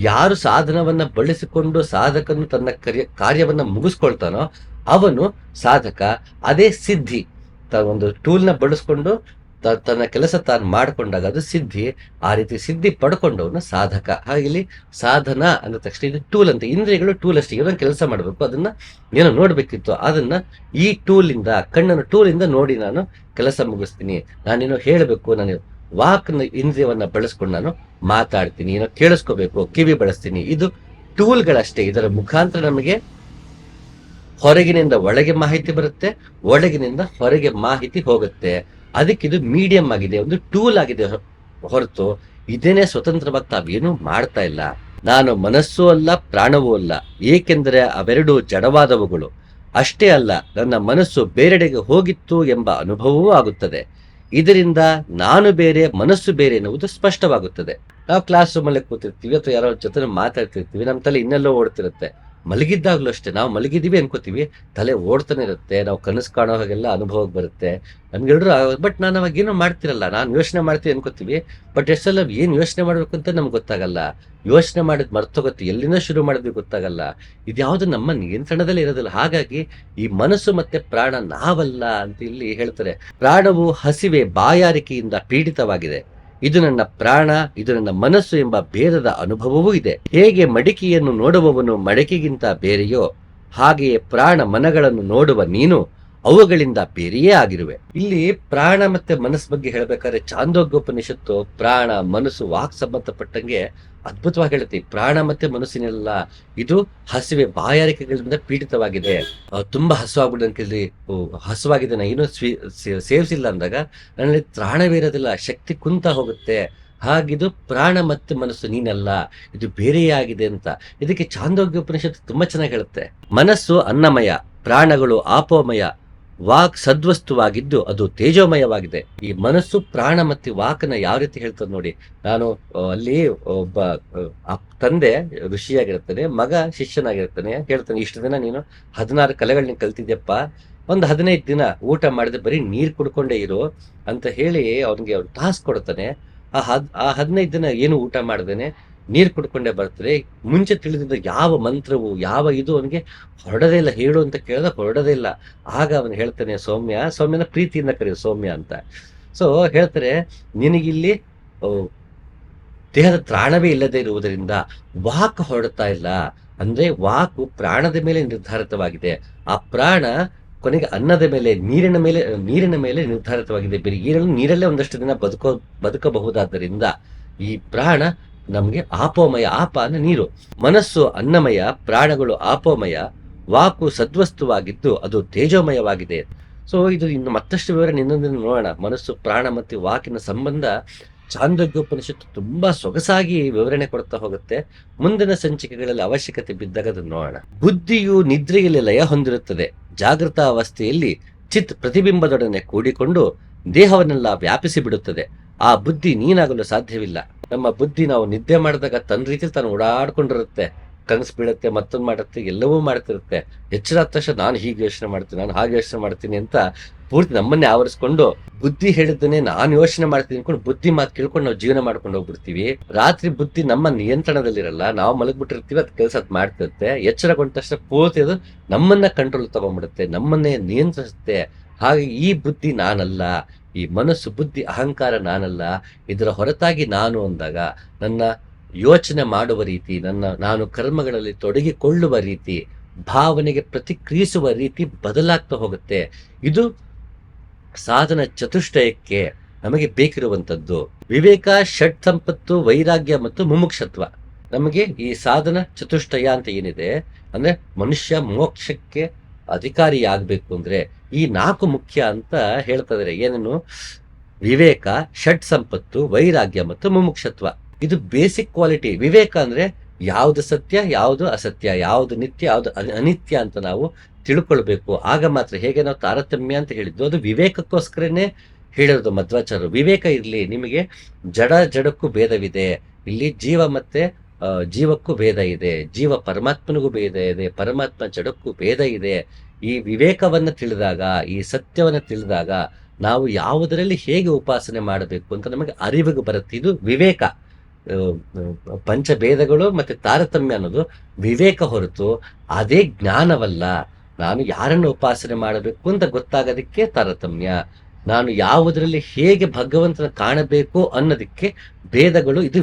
ಯಾರು ಸಾಧನವನ್ನ ಬಳಸಿಕೊಂಡು ಸಾಧಕನು ತನ್ನ ಕಾರ್ಯವನ್ನ ಮುಗಿಸ್ಕೊಳ್ತಾನೋ ಅವನು ಸಾಧಕ. ಅದೇ ಸಿದ್ಧಿ. ಒಂದು ಟೂಲ್ನ ಬಳಸ್ಕೊಂಡು ತನ್ನ ಕೆಲಸ ತಾನು ಮಾಡ್ಕೊಂಡಾಗ ಅದು ಸಿದ್ಧಿ. ಆ ರೀತಿ ಸಿದ್ಧಿ ಪಡ್ಕೊಂಡವನು ಸಾಧಕ. ಹಾಗೆ ಇಲ್ಲಿ ಸಾಧನ ಅಂದ ತಕ್ಷಣ ಇದು ಟೂಲ್ ಅಂತ. ಇಂದ್ರಿಯಗಳು ಟೂಲ್ ಅಷ್ಟೇ. ಏನೋ ಕೆಲಸ ಮಾಡಬೇಕು, ಅದನ್ನ ಏನೋ ನೋಡ್ಬೇಕಿತ್ತು, ಅದನ್ನ ಈ ಟೂಲಿಂದ, ಕಣ್ಣನ್ನು ಟೂಲಿಂದ ನೋಡಿ ನಾನು ಕೆಲಸ ಮುಗಿಸ್ತೀನಿ. ನಾನೇನೋ ಹೇಳಬೇಕು, ನಾನು ವಾಕ್ ಇಂದ್ರಿಯವನ್ನ ಬಳಸ್ಕೊಂಡು ನಾನು ಮಾತಾಡ್ತೀನಿ, ಏನೋ ಕೇಳಿಸ್ಕೋಬೇಕು, ಕಿವಿ ಬಳಸ್ತೀನಿ. ಇದು ಟೂಲ್ಗಳಷ್ಟೇ. ಇದರ ಮುಖಾಂತರ ನಮಗೆ ಹೊರಗಿನಿಂದ ಒಳಗೆ ಮಾಹಿತಿ ಬರುತ್ತೆ, ಒಳಗಿನಿಂದ ಹೊರಗೆ ಮಾಹಿತಿ ಹೋಗುತ್ತೆ. ಅದಕ್ಕಿದು ಮೀಡಿಯಂ ಆಗಿದೆ, ಒಂದು ಟೂಲ್ ಆಗಿದೆ ಹೊರತು ಇದೇನೆ ಸ್ವತಂತ್ರವಾಗಿ ತಾವೇನು ಮಾಡ್ತಾ ಇಲ್ಲ. ನಾನು ಮನಸ್ಸೂ ಅಲ್ಲ, ಪ್ರಾಣವೂ ಅಲ್ಲ, ಏಕೆಂದರೆ ಅವೆರಡು ಜಡವಾದವುಗಳು. ಅಷ್ಟೇ ಅಲ್ಲ, ನನ್ನ ಮನಸ್ಸು ಬೇರೆಡೆಗೆ ಹೋಗಿತ್ತು ಎಂಬ ಅನುಭವವೂ ಆಗುತ್ತದೆ. ಇದರಿಂದ ನಾನು ಬೇರೆ, ಮನಸ್ಸು ಬೇರೆ ಎನ್ನುವುದು ಸ್ಪಷ್ಟವಾಗುತ್ತದೆ. ನಾವು ಕ್ಲಾಸ್ ರೂಮಲ್ಲಿ ಕೂತಿರ್ತೀವಿ ಅಥವಾ ಯಾರೋ ಜೊತೆ ಮಾತಾಡ್ತಿರ್ತೀವಿ, ನಮ್ಮ ತಲೆ ಇನ್ನೆಲ್ಲೋ ಓಡ್ತಿರುತ್ತೆ. ಮಲಗಿದ್ದಾಗ್ಲೂ ಅಷ್ಟೇ, ನಾವು ಮಲಗಿದೀವಿ ಅನ್ಕೋತೀವಿ, ತಲೆ ಓಡ್ತಾನೆ ಇರುತ್ತೆ. ನಾವು ಕನಸು ಕಾಣೋ ಹಾಗೆಲ್ಲ ಅನುಭವಕ್ಕೆ ಬರುತ್ತೆ ನಮ್ಗೆಲ್ರು. ಬಟ್ ನಾನು ಅವಾಗ ಏನೋ ಮಾಡ್ತಿರಲ್ಲ, ನಾನು ಯೋಚನೆ ಮಾಡ್ತೀವಿ ಅನ್ಕೋತೀವಿ. ಬಟ್ ಎಷ್ಟೆಲ್ಲ ಏನ್ ಯೋಚನೆ ಮಾಡ್ಬೇಕು ಅಂತ ನಮ್ಗೆ ಗೊತ್ತಾಗಲ್ಲ. ಯೋಚನೆ ಮಾಡಿದ್ ಮರ್ತೋಗುತ್ತೆ, ಎಲ್ಲಿಂದ ಶುರು ಮಾಡಿದ್ವಿ ಗೊತ್ತಾಗಲ್ಲ. ಇದ್ಯಾವುದು ನಮ್ಮ ನಿಯಂತ್ರಣದಲ್ಲಿ ಇರೋದಿಲ್ಲ. ಹಾಗಾಗಿ ಈ ಮನಸ್ಸು ಮತ್ತೆ ಪ್ರಾಣ ನಾವಲ್ಲ ಅಂತ ಇಲ್ಲಿ ಹೇಳ್ತಾರೆ. ಪ್ರಾಣವು ಹಸಿವೆ, ಬಾಯಾರಿಕೆಯಿಂದ ಪೀಡಿತವಾಗಿದೆ. ಇದು ನನ್ನ ಪ್ರಾಣ, ಇದು ನನ್ನ ಮನಸ್ಸು ಎಂಬ ಭೇದದ ಅನುಭವವೂ ಇದೆ. ಹೇಗೆ ಮಡಿಕೆಯನ್ನು ನೋಡುವವನು ಮಡಿಕೆಗಿಂತ ಬೇರೆಯೋ, ಹಾಗೆಯೇ ಪ್ರಾಣ ಮನಗಳನ್ನು ನೋಡುವ ನೀನು ಅವುಗಳಿಂದ ಬೇರೆಯೇ ಆಗಿರುವೆ. ಇಲ್ಲಿ ಪ್ರಾಣ ಮತ್ತೆ ಮನಸ್ಸು ಬಗ್ಗೆ ಹೇಳ್ಬೇಕಾದ್ರೆ ಚಾಂದೋಗ್ಯೋಪನಿಷತ್ತು ಪ್ರಾಣ ಮನಸ್ಸು ವಾಕ್ ಸಂಬಂಧಪಟ್ಟಂಗೆ ಅದ್ಭುತವಾಗಿ ಹೇಳುತ್ತೆ. ಪ್ರಾಣ ಮತ್ತೆ ಮನಸ್ಸಿನೆಲ್ಲ ಇದು ಹಸಿವೆ, ಬಾಯಾರಿಕೆಗಳಿಂದ ಪೀಡಿತವಾಗಿದೆ. ತುಂಬಾ ಹಸುವಾಗ್ಬಿಡಂಕಲ್ಲಿ ಹಸುವಾಗಿದೆ, ನಾ ಏನೂ ಸೇವಿಸಿಲ್ಲ ಅಂದಾಗ ನನ್ನಲ್ಲಿ ತ್ರಾಣವೇ ಇರೋದಿಲ್ಲ, ಶಕ್ತಿ ಕುಂತ ಹೋಗುತ್ತೆ. ಹಾಗಿದು ಪ್ರಾಣ ಮತ್ತೆ ಮನಸ್ಸು ನೀನಲ್ಲ, ಇದು ಬೇರೆಯಾಗಿದೆ ಅಂತ. ಇದಕ್ಕೆ ಚಾಂದೋಗ್ಯೋಪನಿಷತ್ತು ತುಂಬಾ ಚೆನ್ನಾಗಿ ಹೇಳುತ್ತೆ. ಮನಸ್ಸು ಅನ್ನಮಯ, ಪ್ರಾಣಗಳು ಆಪೋಮಯ, ವಾಕ್ ಸದ್ವಸ್ತುವಾಗಿದ್ದು ಅದು ತೇಜೋಮಯವಾಗಿದೆ. ಈ ಮನಸ್ಸು ಪ್ರಾಣ ಮತ್ತು ವಾಕನ ಯಾವ ರೀತಿ ಹೇಳ್ತದೆ ನೋಡಿ. ನಾನು ಅಲ್ಲಿ ಒಬ್ಬ ತಂದೆ ಋಷಿಯಾಗಿರ್ತಾನೆ, ಮಗ ಶಿಷ್ಯನಾಗಿರ್ತಾನೆ. ಹೇಳ್ತಾನೆ, ಇಷ್ಟು ದಿನ ನೀನು 16 ಕಲೆಗಳನ್ನ ಕಲ್ತಿದ್ಯಪ್ಪ, ಒಂದು 15 ದಿನ ಊಟ ಮಾಡಿದ್ರೆ ಬರೀ ನೀರ್ ಕುಡ್ಕೊಂಡೇ ಇರು ಅಂತ ಹೇಳಿ ಅವ್ನಿಗೆ ಅವ್ನು ಟಾಸ್ಕ್ ಕೊಡ್ತಾನೆ. ಆ 15 ದಿನ ಏನು ಊಟ ಮಾಡ್ದೇನೆ ನೀರ್ ಕುಡ್ಕೊಂಡೇ ಬರ್ತಾರೆ. ಮುಂಚೆ ತಿಳಿದಿದ್ದ ಯಾವ ಮಂತ್ರವು ಯಾವ ಇದು ಅವನಿಗೆ ಹೊರಡದೇ ಇಲ್ಲ. ಹೇಳು ಅಂತ ಕೇಳಿದ ಹೊರಡದೇ ಇಲ್ಲ. ಆಗ ಅವನು ಹೇಳ್ತಾನೆ, ಸೌಮ್ಯನ ಪ್ರೀತಿಯಿಂದ ಕರೆಯುವ ಸೌಮ್ಯ ಅಂತ. ಸೊ ಹೇಳ್ತಾರೆ, ನಿನಗಿಲ್ಲಿ ದೇಹದ ತ್ರಾಣವೇ ಇಲ್ಲದೆ ಇರುವುದರಿಂದ ವಾಕ್ ಹೊರಡ್ತಾ ಇಲ್ಲ. ಅಂದ್ರೆ ವಾಕು ಪ್ರಾಣದ ಮೇಲೆ ನಿರ್ಧಾರಿತವಾಗಿದೆ. ಆ ಪ್ರಾಣ ಕೊನೆಗೆ ಅನ್ನದ ಮೇಲೆ, ನೀರಿನ ಮೇಲೆ ನಿರ್ಧಾರಿತವಾಗಿದೆ. ಬೇರೆ ನೀರಲ್ಲೇ ಒಂದಷ್ಟು ದಿನ ಬದುಕಬಹುದಾದ್ದರಿಂದ ಈ ಪ್ರಾಣ ನಮ್ಗೆ ಆಪೋಮಯ. ಆಪ ಅಂದ್ರೆ ನೀರು, ಮನಸ್ಸು ಅನ್ನಮಯ, ಪ್ರಾಣಗಳು ಆಪೋಮಯ, ವಾಕು ಸದ್ವಸ್ತುವಾಗಿದ್ದು ಅದು ತೇಜೋಮಯವಾಗಿದೆ. ಸೊ ಇದು ಇನ್ನು ಮತ್ತಷ್ಟು ವಿವರ ಇನ್ನೊಂದಿನ ನೋಡೋಣ. ಮನಸ್ಸು ಪ್ರಾಣ ಮತ್ತು ವಾಕಿನ ಸಂಬಂಧ ಚಾಂದೋಗ್ಯೋಪನಿಷತ್ತು ತುಂಬಾ ಸೊಗಸಾಗಿ ವಿವರಣೆ ಕೊಡ್ತಾ ಹೋಗುತ್ತೆ. ಮುಂದಿನ ಸಂಚಿಕೆಗಳಲ್ಲಿ ಅವಶ್ಯಕತೆ ಬಿದ್ದಾಗ ಅದನ್ನು ನೋಡೋಣ. ಬುದ್ಧಿಯು ನಿದ್ರೆಯಲ್ಲಿ ಲಯ ಹೊಂದಿರುತ್ತದೆ. ಜಾಗೃತ ಅವಸ್ಥೆಯಲ್ಲಿ ಚಿತ್ ಪ್ರತಿಬಿಂಬದೊಡನೆ ಕೂಡಿಕೊಂಡು ದೇಹವನ್ನೆಲ್ಲ ವ್ಯಾಪಿಸಿ ಬಿಡುತ್ತದೆ. ಆ ಬುದ್ಧಿ ನೀನಾಗಲು ಸಾಧ್ಯವಿಲ್ಲ. ನಮ್ಮ ಬುದ್ಧಿ ನಾವು ನಿದ್ದೆ ಮಾಡಿದಾಗ ತನ್ನ ರೀತಿ ತಾನು ಓಡಾಡ್ಕೊಂಡಿರುತ್ತೆ, ಕನಸು ಬೀಳುತ್ತೆ, ಮತ್ತೊಂದು ಮಾಡುತ್ತೆ, ಎಲ್ಲವೂ ಮಾಡ್ತಿರುತ್ತೆ. ಎಚ್ಚರ ಆದ ತಕ್ಷಣ ನಾನು ಹೀಗೆ ಯೋಚನೆ ಮಾಡ್ತೀನಿ, ನಾನು ಹಾಗೆ ಯೋಚನೆ ಮಾಡ್ತೀನಿ ಅಂತ ಪೂರ್ತಿ ನಮ್ಮನ್ನೇ ಆವರಿಸ್ಕೊಂಡು ಬುದ್ಧಿ ಹೇಳಿದ್ದನ್ನೇ ನಾನು ಯೋಚನೆ ಮಾಡ್ತೀನಿ ಅನ್ಕೊಂಡು ಬುದ್ಧಿ ಮಾತು ಕೇಳ್ಕೊಂಡು ನಾವು ಜೀವನ ಮಾಡ್ಕೊಂಡು ಹೋಗ್ಬಿಡ್ತೀವಿ. ರಾತ್ರಿ ಬುದ್ಧಿ ನಮ್ಮ ನಿಯಂತ್ರಣದಲ್ಲಿರಲ್ಲ, ನಾವು ಮಲಗ್ಬಿಟ್ಟಿರ್ತೀವಿ, ಅದ್ ಕೆಲಸ ಅದ್ ಮಾಡ್ತಿರುತ್ತೆ. ಎಚ್ಚರಗೊಂಡ ತಕ್ಷಣ ಪೂರ್ತಿ ಅದು ನಮ್ಮನ್ನ ಕಂಟ್ರೋಲ್ ತಗೊಂಡ್ಬಿಡುತ್ತೆ, ನಮ್ಮನ್ನೇ ನಿಯಂತ್ರಿಸುತ್ತೆ. ಹಾಗೆ ಈ ಬುದ್ಧಿ ನಾನಲ್ಲ, ಈ ಮನಸ್ಸು ಬುದ್ಧಿ ಅಹಂಕಾರ ನಾನಲ್ಲ. ಇದರ ಹೊರತಾಗಿ ನಾನು ಅಂದಾಗ ನನ್ನ ಯೋಚನೆ ಮಾಡುವ ರೀತಿ, ನಾನು ಕರ್ಮಗಳಲ್ಲಿ ತೊಡಗಿಕೊಳ್ಳುವ ರೀತಿ, ಭಾವನೆಗೆ ಪ್ರತಿಕ್ರಿಯಿಸುವ ರೀತಿ ಬದಲಾಗ್ತಾ ಹೋಗುತ್ತೆ. ಇದು ಸಾಧನ ಚತುಷ್ಟಯಕ್ಕೆ ನಮಗೆ ಬೇಕಿರುವಂಥದ್ದು. ವಿವೇಕ, ಷಟ್ ಸಂಪತ್ತು, ವೈರಾಗ್ಯ ಮತ್ತು ಮುಮುಕ್ಷತ್ವ. ನಮಗೆ ಈ ಸಾಧನ ಚತುಷ್ಟಯ ಅಂತ ಏನಿದೆ ಅಂದ್ರೆ ಮನುಷ್ಯ ಮೋಕ್ಷಕ್ಕೆ ಅಧಿಕಾರಿಯಾಗಬೇಕು ಅಂದ್ರೆ ಈ 4 ಮುಖ್ಯ ಅಂತ ಹೇಳ್ತಾ ಇದಾರೆ. ಏನೇನು? ವಿವೇಕ, ಷಟ್ ಸಂಪತ್ತು, ವೈರಾಗ್ಯ ಮತ್ತು ಮುಮುಕ್ಷತ್ವ. ಇದು ಬೇಸಿಕ್ ಕ್ವಾಲಿಟಿ. ವಿವೇಕ ಅಂದ್ರೆ ಯಾವುದು ಸತ್ಯ, ಯಾವುದು ಅಸತ್ಯ, ಯಾವುದು ನಿತ್ಯ, ಯಾವುದು ಅನಿತ್ಯ ಅಂತ ನಾವು ತಿಳ್ಕೊಳ್ಬೇಕು. ಆಗ ಮಾತ್ರ, ಹೇಗೆ ನಾವು ತಾರತಮ್ಯ ಅಂತ ಹೇಳಿದ್ದು, ಅದು ವಿವೇಕಕ್ಕೋಸ್ಕರನೇ ಹೇಳಿರೋದು ಮಧ್ವಾಚಾರ್ಯರು. ವಿವೇಕ ಇರ್ಲಿ, ನಿಮಗೆ ಜಡಕ್ಕೂ ಭೇದವಿದೆ. ಇಲ್ಲಿ ಜೀವ ಮತ್ತೆ ಜೀವಕ್ಕೂ ಭೇದ ಇದೆ, ಜೀವ ಪರಮಾತ್ಮನಿಗೂ ಭೇದ ಇದೆ, ಪರಮಾತ್ಮ ಜಡಕ್ಕೂ ಭೇದ ಇದೆ. ಈ ವಿವೇಕವನ್ನ ತಿಳಿದಾಗ, ಈ ಸತ್ಯವನ್ನ ತಿಳಿದಾಗ ನಾವು ಯಾವುದರಲ್ಲಿ ಹೇಗೆ ಉಪಾಸನೆ ಮಾಡಬೇಕು ಅಂತ ನಮಗೆ ಅರಿವಿಗೆ ಬರುತ್ತೆ. ಇದು ವಿವೇಕ. ಪಂಚಭೇದಗಳು ಮತ್ತೆ ತಾರತಮ್ಯ ಅನ್ನೋದು ವಿವೇಕ ಹೊರತು ಅದೇ ಜ್ಞಾನವಲ್ಲ. ನಾನು ಯಾರನ್ನು ಉಪಾಸನೆ ಮಾಡಬೇಕು ಅಂತ ಗೊತ್ತಾಗೋದಕ್ಕೆ ತಾರತಮ್ಯ. ನಾನು ಯಾವುದರಲ್ಲಿ ಹೇಗೆ ಭಗವಂತನ ಕಾಣಬೇಕು ಅನ್ನೋದಕ್ಕೆ ಭೇದಗಳು. ಇದು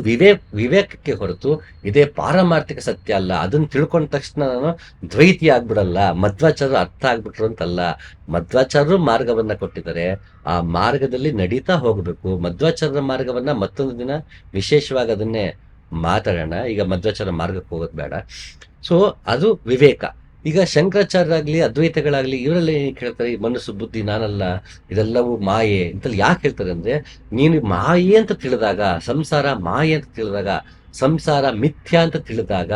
ವಿವೇಕಕ್ಕೆ ಹೊರತು ಇದೇ ಪಾರಮಾರ್ಥಿಕ ಸತ್ಯ ಅಲ್ಲ. ಅದನ್ನ ತಿಳ್ಕೊಂಡ ತಕ್ಷಣ ನಾನು ದ್ವೈತಿ ಆಗ್ಬಿಡಲ್ಲ, ಮಧ್ವಾಚಾರ್ಯರು ಅರ್ಥ ಆಗ್ಬಿಟ್ರು ಅಂತಲ್ಲ. ಮಧ್ವಾಚಾರ್ಯರು ಮಾರ್ಗವನ್ನ ಕೊಟ್ಟಿದ್ದಾರೆ, ಆ ಮಾರ್ಗದಲ್ಲಿ ನಡೀತಾ ಹೋಗ್ಬೇಕು. ಮಧ್ವಾಚಾರ್ಯರ ಮಾರ್ಗವನ್ನ ಮತ್ತೊಂದು ದಿನ ವಿಶೇಷವಾಗಿ ಅದನ್ನೇ ಮಾತಾಡೋಣ. ಈಗ ಮಧ್ವಾಚಾರ್ಯ ಮಾರ್ಗಕ್ಕೆ ಹೋಗೋದು ಬೇಡ. ಸೊ ಅದು ವಿವೇಕ. ಈಗ ಶಂಕರಾಚಾರ್ಯರಾಗ್ಲಿ, ಅದ್ವೈತಗಳಾಗ್ಲಿ, ಇವರೆಲ್ಲ ಏನ್ ಹೇಳ್ತಾರೆ, ಈ ಮನಸ್ಸು ಬುದ್ಧಿ ನಾನಲ್ಲ, ಇದೆಲ್ಲವೂ ಮಾಯೆ ಅಂತಲ್ಲಿ ಯಾಕೆ ಹೇಳ್ತಾರೆ ಅಂದ್ರೆ, ನೀನು ಮಾಯೆ ಅಂತ ತಿಳಿದಾಗ, ಸಂಸಾರ ಮಾಯೆ ಅಂತ ತಿಳಿದಾಗ, ಸಂಸಾರ ಮಿಥ್ಯ ಅಂತ ತಿಳಿದಾಗ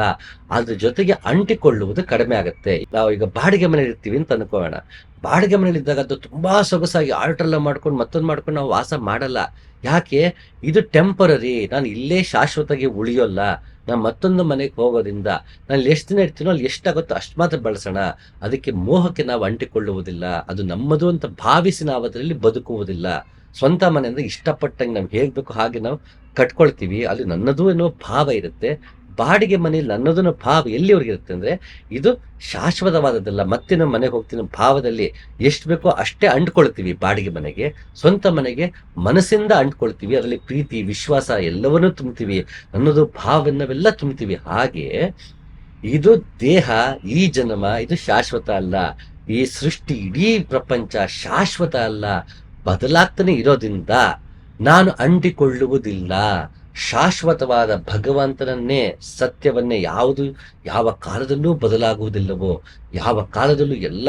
ಅದ್ರ ಜೊತೆಗೆ ಅಂಟಿಕೊಳ್ಳುವುದು ಕಡಿಮೆ ಆಗುತ್ತೆ. ನಾವು ಈಗ ಬಾಡಿಗೆ ಮನೇಲಿ ಇರ್ತೀವಿ ಅಂತ ಅನ್ಕೋಣ. ಬಾಡಿಗೆ ಮನೇಲಿ ಇದ್ದಾಗ ಅದು ತುಂಬಾ ಸೊಗಸಾಗಿ ಆಲ್ಟ್ರೆಲ್ಲ ಮಾಡ್ಕೊಂಡು ಮತ್ತೊಂದು ಮಾಡ್ಕೊಂಡು ನಾವು ವಾಸ ಮಾಡಲ್ಲ. ಯಾಕೆ? ಇದು ಟೆಂಪರರಿ. ನಾನು ಇಲ್ಲೇ ಶಾಶ್ವತವಾಗಿ ಉಳಿಯೋಲ್ಲ. ನಾನು ಮತ್ತೊಂದು ಮನೆಗೆ ಹೋಗೋದ್ರಿಂದ ನಾನು ಎಷ್ಟು ದಿನ ಇರ್ತೀನೋ ಅಲ್ಲಿ ಎಷ್ಟಾಗುತ್ತೋ ಅಷ್ಟು ಮಾತ್ರ ಬಳಸೋಣ. ಅದಕ್ಕೆ ಮೋಹಕ್ಕೆ ನಾವು ಅಂಟಿಕೊಳ್ಳುವುದಿಲ್ಲ. ಅದು ನಮ್ಮದು ಅಂತ ಭಾವಿಸಿ ನಾವು ಅದರಲ್ಲಿ ಬದುಕುವುದಿಲ್ಲ. ಸ್ವಂತ ಮನೆ ಅಂದ್ರೆ ಇಷ್ಟಪಟ್ಟಂಗೆ ನಾವು ಹೇಗ್ಬೇಕು ಹಾಗೆ ನಾವು ಕಟ್ಕೊಳ್ತೀವಿ. ಅಲ್ಲಿ ನನ್ನದು ಅನ್ನೋ ಭಾವ ಇರುತ್ತೆ. ಬಾಡಿಗೆ ಮನೆಯಲ್ಲಿ ನನ್ನದನ್ನ ಭಾವ ಎಲ್ಲಿವರೆಗೆ ಇರುತ್ತೆ ಅಂದ್ರೆ ಇದು ಶಾಶ್ವತವಾದದ್ದಲ್ಲ. ಮತ್ತೆ ನಮ್ಮ ಮನೆಗೆ ಹೋಗ್ತೀವಿ ಭಾವದಲ್ಲಿ ಎಷ್ಟು ಬೇಕೋ ಅಷ್ಟೇ ಅಂಟ್ಕೊಳ್ತೀವಿ. ಬಾಡಿಗೆ ಮನೆಗೆ, ಸ್ವಂತ ಮನೆಗೆ ಮನಸ್ಸಿಂದ ಅಂಟ್ಕೊಳ್ತೀವಿ. ಅದರಲ್ಲಿ ಪ್ರೀತಿ, ವಿಶ್ವಾಸ ಎಲ್ಲವನ್ನೂ ತುಂಬ್ತೀವಿ, ನನ್ನದು ಭಾವನೆಲ್ಲ ತುಂಬ್ತೀವಿ. ಹಾಗೆ ಇದು ದೇಹ, ಈ ಜನ್ಮ ಇದು ಶಾಶ್ವತ ಅಲ್ಲ. ಈ ಸೃಷ್ಟಿ, ಇಡೀ ಪ್ರಪಂಚ ಶಾಶ್ವತ ಅಲ್ಲ, ಬದಲಾಗ್ತಾನೆ ಇರೋದ್ರಿಂದ ನಾನು ಅಂಟಿಕೊಳ್ಳುವುದಿಲ್ಲ. ಶಾಶ್ವತವಾದ ಭಗವಂತನನ್ನೇ, ಸತ್ಯವನ್ನೇ ಯಾವ ಕಾಲದಲ್ಲೂ ಬದಲಾಗುವುದಿಲ್ಲವೋ, ಯಾವ ಕಾಲದಲ್ಲೂ ಎಲ್ಲ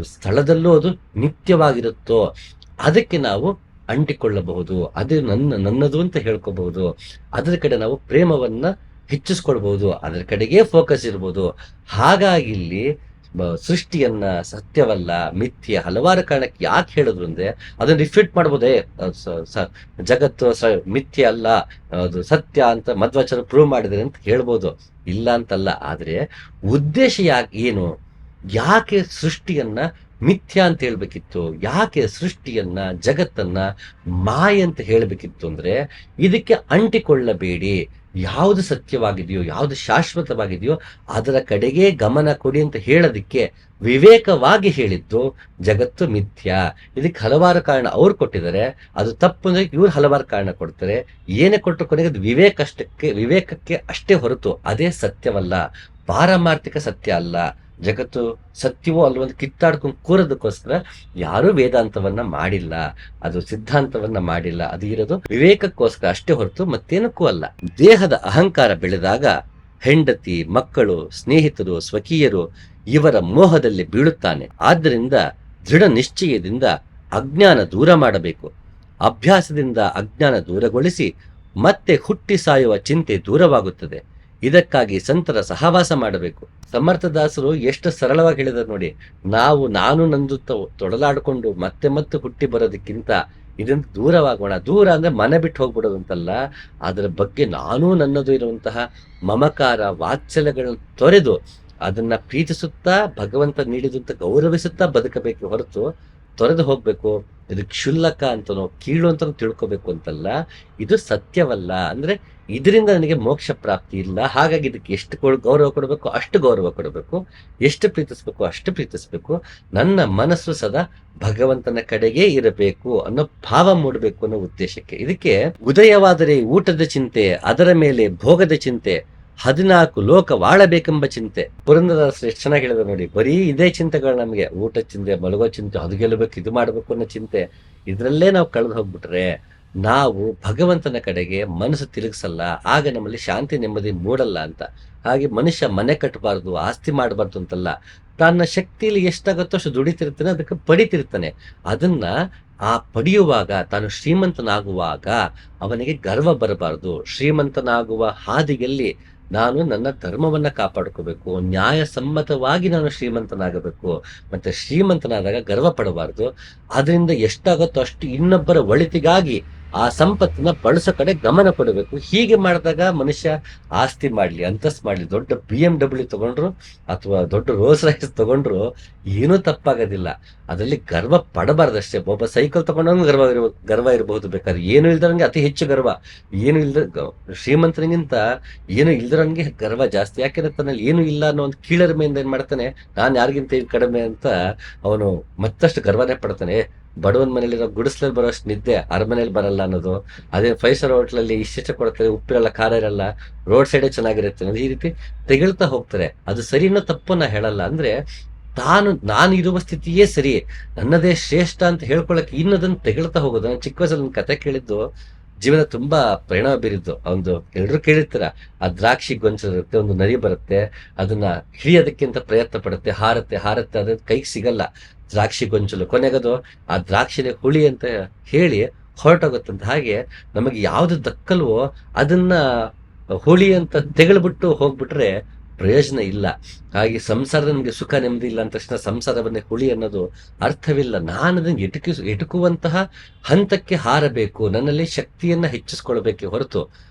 ಸ್ಥಳದಲ್ಲೂ ಅದು ನಿತ್ಯವಾಗಿರುತ್ತೋ ಅದಕ್ಕೆ ನಾವು ಅಂಟಿಕೊಳ್ಳಬಹುದು. ಅದು ನನ್ನದು ಅಂತ ಹೇಳ್ಕೋಬಹುದು. ಅದರ ಕಡೆ ನಾವು ಪ್ರೇಮವನ್ನ ಹೆಚ್ಚಿಸ್ಕೊಳ್ಬಹುದು, ಅದರ ಕಡೆಗೆ ಫೋಕಸ್ ಇರ್ಬೋದು. ಹಾಗಾಗಿ ಇಲ್ಲಿ ಸೃಷ್ಟಿಯನ್ನ ಸತ್ಯವಲ್ಲ, ಮಿಥ್ಯೆ, ಹಲವಾರು ಕಾರಣಕ್ಕೆ ಯಾಕೆ ಹೇಳಿದ್ರು ಅಂದ್ರೆ ಅದನ್ನ ರಿಫ್ಯೂಟ್ ಮಾಡ್ಬೋದೇ, ಜಗತ್ತು ಮಿಥ್ಯೆ ಅಲ್ಲ, ಅದು ಸತ್ಯ ಅಂತ ಮಧ್ವಾಚಾರ್ಯ ಪ್ರೂವ್ ಮಾಡಿದ್ರೆ ಅಂತ ಹೇಳ್ಬೋದು, ಇಲ್ಲ ಅಂತಲ್ಲ. ಆದ್ರೆ ಉದ್ದೇಶ ಏನು, ಯಾಕೆ ಸೃಷ್ಟಿಯನ್ನ ಮಿಥ್ಯಾ ಅಂತ ಹೇಳ್ಬೇಕಿತ್ತು, ಯಾಕೆ ಸೃಷ್ಟಿಯನ್ನ ಜಗತ್ತನ್ನ ಮಾಯೆ ಅಂತ ಹೇಳ್ಬೇಕಿತ್ತು ಅಂದ್ರೆ, ಇದಕ್ಕೆ ಅಂಟಿಕೊಳ್ಳಬೇಡಿ, ಯಾವುದು ಸತ್ಯವಾಗಿದೆಯೋ ಯಾವುದು ಶಾಶ್ವತವಾಗಿದೆಯೋ ಅದರ ಕಡೆಗೆ ಗಮನ ಕೊಡಿ ಅಂತ ಹೇಳೋದಿಕ್ಕೆ ವಿವೇಕವಾಗಿ ಹೇಳಿದ್ದು ಜಗತ್ತು ಮಿಥ್ಯಾ. ಇದಕ್ಕೆ ಹಲವಾರು ಕಾರಣ ಅವ್ರು ಕೊಟ್ಟಿದ್ದಾರೆ, ಅದು ತಪ್ಪು ಅಂದ್ರೆ ಇವ್ರು ಹಲವಾರು ಕಾರಣ ಕೊಡ್ತಾರೆ. ಏನೇ ಕೊಟ್ಟರು ಕೊನೆಗೆ ಅದು ವಿವೇಕಕ್ಕೆ ಅಷ್ಟೇ ಹೊರತು ಅದೇ ಸತ್ಯವಲ್ಲ, ಪಾರಮಾರ್ಥಿಕ ಸತ್ಯ ಅಲ್ಲ. ಜಗತ್ತು ಸತ್ಯವೋ ಅಲ್ವಂತ ಕಿತ್ತಾಡ್ಕೊಂಡು ಕೂರೋದಕ್ಕೋಸ್ಕರ ಯಾರೂ ವೇದಾಂತವನ್ನ ಮಾಡಿಲ್ಲ, ಅದು ಸಿದ್ಧಾಂತವನ್ನ ಮಾಡಿಲ್ಲ. ಅದು ಇರೋದು ವಿವೇಕಕ್ಕೋಸ್ಕರ ಅಷ್ಟೇ ಹೊರತು ಮತ್ತೇನಕ್ಕೂ ಅಲ್ಲ. ದೇಹದ ಅಹಂಕಾರ ಬೆಳೆದಾಗ ಹೆಂಡತಿ, ಮಕ್ಕಳು, ಸ್ನೇಹಿತರು, ಸ್ವಕೀಯರು ಇವರ ಮೋಹದಲ್ಲಿ ಬೀಳುತ್ತಾನೆ. ಆದ್ದರಿಂದ ದೃಢ ನಿಶ್ಚಯದಿಂದ ಅಜ್ಞಾನ ದೂರ ಮಾಡಬೇಕು. ಅಭ್ಯಾಸದಿಂದ ಅಜ್ಞಾನ ದೂರಗೊಳಿಸಿ ಮತ್ತೆ ಹುಟ್ಟಿ ಸಾಯುವ ಚಿಂತೆ ದೂರವಾಗುತ್ತದೆ. ಇದಕ್ಕಾಗಿ ಸಂತರ ಸಹವಾಸ ಮಾಡಬೇಕು. ಸಮರ್ಥದಾಸರು ಎಷ್ಟು ಸರಳವಾಗಿ ಹೇಳಿದಾರೆ ನೋಡಿ, ನಾನು ನಂದು ತೊಡಲಾಡಿಕೊಂಡು ಮತ್ತೆ ಮತ್ತೆ ಹುಟ್ಟಿ ಬರೋದಕ್ಕಿಂತ ಇದರಿಂದ ದೂರವಾಗೋಣ. ದೂರ ಅಂದ್ರೆ ಮನೆ ಬಿಟ್ಟು ಹೋಗ್ಬಿಡೋದು ಅಂತಲ್ಲ, ಅದರ ಬಗ್ಗೆ ನಾನು ನನ್ನದು ಇರುವಂತಹ ಮಮಕಾರ ವಾತ್ಸಲ್ಯಗಳನ್ನು ತೊರೆದು ಅದನ್ನ ಪ್ರೀತಿಸುತ್ತಾ ಭಗವಂತ ನೀಡಿದಂತ ಗೌರವಿಸುತ್ತಾ ಬದುಕಬೇಕು ಹೊರತು ತೊರೆದು ಹೋಗ್ಬೇಕು, ಇದು ಕ್ಷುಲ್ಲಕ ಅಂತನೋ ಕೀಳು ಅಂತನೋ ತಿಳ್ಕೊಬೇಕು ಅಂತಲ್ಲ. ಇದು ಸತ್ಯವಲ್ಲ, ಅಂದ್ರೆ ಇದರಿಂದ ನನಗೆ ಮೋಕ್ಷ ಪ್ರಾಪ್ತಿ ಇಲ್ಲ. ಹಾಗಾಗಿ ಇದಕ್ಕೆ ಎಷ್ಟು ಗೌರವ ಕೊಡಬೇಕು ಅಷ್ಟು ಗೌರವ ಕೊಡಬೇಕು, ಎಷ್ಟು ಪ್ರೀತಿಸ್ಬೇಕು ಅಷ್ಟು ಪ್ರೀತಿಸ್ಬೇಕು. ನನ್ನ ಮನಸ್ಸು ಸದಾ ಭಗವಂತನ ಕಡೆಗೆ ಇರಬೇಕು ಅನ್ನೋ ಭಾವ ಮೂಡಬೇಕು ಅನ್ನೋ ಉದ್ದೇಶಕ್ಕೆ. ಇದಕ್ಕೆ ಉದಯವಾದರೆ ಊಟದ ಚಿಂತೆ, ಅದರ ಮೇಲೆ ಭೋಗದ ಚಿಂತೆ, 14 ಲೋಕ ವಾಳಬೇಕೆಂಬ ಚಿಂತೆ. ಪುರಂದರದಾಸರು ಎಷ್ಟು ಚೆನ್ನಾಗಿ ಹೇಳಿದ್ರು ನೋಡಿ, ಬರೀ ಇದೇ ಚಿಂತೆಗಳು ನಮಗೆ, ಊಟ ಚಿಂತೆ, ಮಲಗೋ ಚಿಂತೆ, ಅದು ಗೆಲ್ಲಬೇಕು, ಇದು ಮಾಡಬೇಕು ಅನ್ನೋ ಚಿಂತೆ. ಇದ್ರಲ್ಲೇ ನಾವು ಕಳೆದು ಹೋಗ್ಬಿಟ್ರೆ ನಾವು ಭಗವಂತನ ಕಡೆಗೆ ಮನಸ್ಸು ತಿರುಗಿಸಲ್ಲ, ಆಗ ನಮ್ಮಲ್ಲಿ ಶಾಂತಿ ನೆಮ್ಮದಿ ಮೂಡಲ್ಲ ಅಂತ. ಹಾಗೆ ಮನುಷ್ಯ ಮನೆ ಕಟ್ಟಬಾರ್ದು, ಆಸ್ತಿ ಮಾಡಬಾರ್ದು ಅಂತಲ್ಲ, ತನ್ನ ಶಕ್ತಿಯಲ್ಲಿ ಎಷ್ಟಾಗುತ್ತೋ ಅಷ್ಟು ದುಡಿತಿರ್ತಾನೆ, ಅದಕ್ಕೆ ಪಡಿತಿರ್ತಾನೆ. ಅದನ್ನ ಆ ಪಡೆಯುವಾಗ, ತಾನು ಶ್ರೀಮಂತನಾಗುವಾಗ ಅವನಿಗೆ ಗರ್ವ ಬರಬಾರದು. ಶ್ರೀಮಂತನಾಗುವ ಹಾದಿಯಲ್ಲಿ ನಾನು ನನ್ನ ಧರ್ಮವನ್ನ ಕಾಪಾಡ್ಕೋಬೇಕು, ನ್ಯಾಯಸಮ್ಮತವಾಗಿ ನಾನು ಶ್ರೀಮಂತನಾಗಬೇಕು. ಮತ್ತೆ ಶ್ರೀಮಂತನಾದಾಗ ಗರ್ವ ಪಡಬಾರ್ದು. ಅದರಿಂದ ಎಷ್ಟಾಗುತ್ತೋ ಅಷ್ಟು ಇನ್ನೊಬ್ಬರ ಒಳಿತಿಗಾಗಿ ಆ ಸಂಪತ್ತನ್ನ ಬಳಸೋ ಕಡೆ ಗಮನ ಕೊಡಬೇಕು. ಹೀಗೆ ಮಾಡಿದಾಗ ಮನುಷ್ಯ ಆಸ್ತಿ ಮಾಡ್ಲಿ, ಅಂತಸ್ತು ಮಾಡ್ಲಿ, ದೊಡ್ಡ BMW ತಗೊಂಡ್ರು ಅಥವಾ ದೊಡ್ಡ ರೋಲ್ಸ್ ರಾಯ್ಸ್ ತಗೊಂಡ್ರು ಏನೂ ತಪ್ಪಾಗೋದಿಲ್ಲ. ಅದರಲ್ಲಿ ಗರ್ವ ಪಡಬಾರ್ದಷ್ಟೇ. ಒಬ್ಬ ಸೈಕಲ್ ತಗೊಂಡವನು ಗರ್ವ ಇರಬಹುದು, ಬೇಕಾದ್ರೆ ಏನು ಇಲ್ದರಂಗೆ ಅತಿ ಹೆಚ್ಚು ಗರ್ವ, ಏನು ಇಲ್ದ ಶ್ರೀಮಂತನಿಗಿಂತ ಏನು ಇಲ್ದರಂಗೆ ಗರ್ವ ಜಾಸ್ತಿ. ಯಾಕೆಂದ್ರೆ ತನ್ನಲ್ಲಿ ಏನು ಇಲ್ಲ ಅನ್ನೋ ಒಂದು ಕೀಳರಿಮೆಯಿಂದ ಏನ್ ಮಾಡ್ತಾನೆ, ನಾನು ಯಾರಿಗಿಂತ ಕಡಿಮೆ ಅಂತ ಅವನು ಮತ್ತಷ್ಟು ಗರ್ವನೇ ಪಡ್ತಾನೆ. ಬಡವನ ಮನೇಲಿರೋ ಗುಡಿಸ್ಲಲ್ಲಿ ಬರೋಷ್ಟು ನಿದ್ದೆ ಅರಮನೇಲಿ ಬರಲ್ಲ ಅನ್ನೋದು. ಅದೇ 5 ಸ್ಟಾರ್ ಹೋಟ್ಲಲ್ಲಿ ಇಷ್ಟಿಷ್ಟ ಕೊಡ್ತಾರೆ, ಉಪ್ಪಿರಲ್ಲ, ಖಾರ ಇರಲ್ಲ, ರೋಡ್ ಸೈಡೇ ಚೆನ್ನಾಗಿರುತ್ತೆ ಅನ್ನೋದು. ಈ ರೀತಿ ತೆಗಳ್ತಾ ಹೋಗ್ತಾರೆ. ಅದು ಸರಿನೋ ತಪ್ಪು ನಾ ಹೇಳಲ್ಲ. ಅಂದ್ರೆ ನಾನು ಇರುವ ಸ್ಥಿತಿಯೇ ಸರಿ, ನನ್ನದೇ ಶ್ರೇಷ್ಠ ಅಂತ ಹೇಳ್ಕೊಳಕ್ಕೆ ಇನ್ನದನ್ನು ತೆಗಳ್ತಾ ಹೋಗೋದು. ನಾನು ಚಿಕ್ಕ ವಯಸ್ಸಲ್ಲಿ ಒಂದು ಕತೆ ಕೇಳಿದ್ದು ಜೀವನ ತುಂಬಾ ಪರಿಣಾಮ ಬೀರಿದ್ದು. ಒಂದು ಎಲ್ರು ಕೇಳಿರ್ತೀರ, ಆ ದ್ರಾಕ್ಷಿ ಗೊಂಚಲಿರುತ್ತೆ, ಒಂದು ನರಿ ಬರುತ್ತೆ, ಅದನ್ನ ಹಿಡಿಯೋದಕ್ಕಿಂತ ಪ್ರಯತ್ನ ಪಡುತ್ತೆ, ಹಾರತ್ತೆ ಅದ್ರ ಕೈಗೆ ಸಿಗಲ್ಲ ದ್ರಾಕ್ಷಿ ಗೊಂಚಲು. ಕೊನೆಗದು ಆ ದ್ರಾಕ್ಷಿನೇ ಹುಳಿ ಅಂತ ಹೇಳಿ ಹೊರಟೋಗುತ್ತಂತ. ಹಾಗೆ ನಮಗೆ ಯಾವ್ದು ದಕ್ಕಲ್ವೋ ಅದನ್ನ ಹುಳಿ ಅಂತ ತೆಗಳ್ಬಿಟ್ಟು ಹೋಗ್ಬಿಟ್ರೆ ಪ್ರಯೋಜನ ಇಲ್ಲ. ಹಾಗೆ ಸಂಸಾರದ ನಮಗೆ ಸುಖ ನೆಮ್ಮದಿ ಇಲ್ಲ ಅಂದ ತಕ್ಷಣ ಸಂಸಾರವನ್ನೇ ಹುಳಿ ಅನ್ನೋದು ಅರ್ಥವಿಲ್ಲ. ನಾನು ಅದನ್ನು ಎಟುಕುವಂತಹ ಹಂತಕ್ಕೆ ಹಾರಬೇಕು, ನನ್ನಲ್ಲಿ ಶಕ್ತಿಯನ್ನ ಹೆಚ್ಚಿಸ್ಕೊಳ್ಬೇಕೆ ಹೊರತು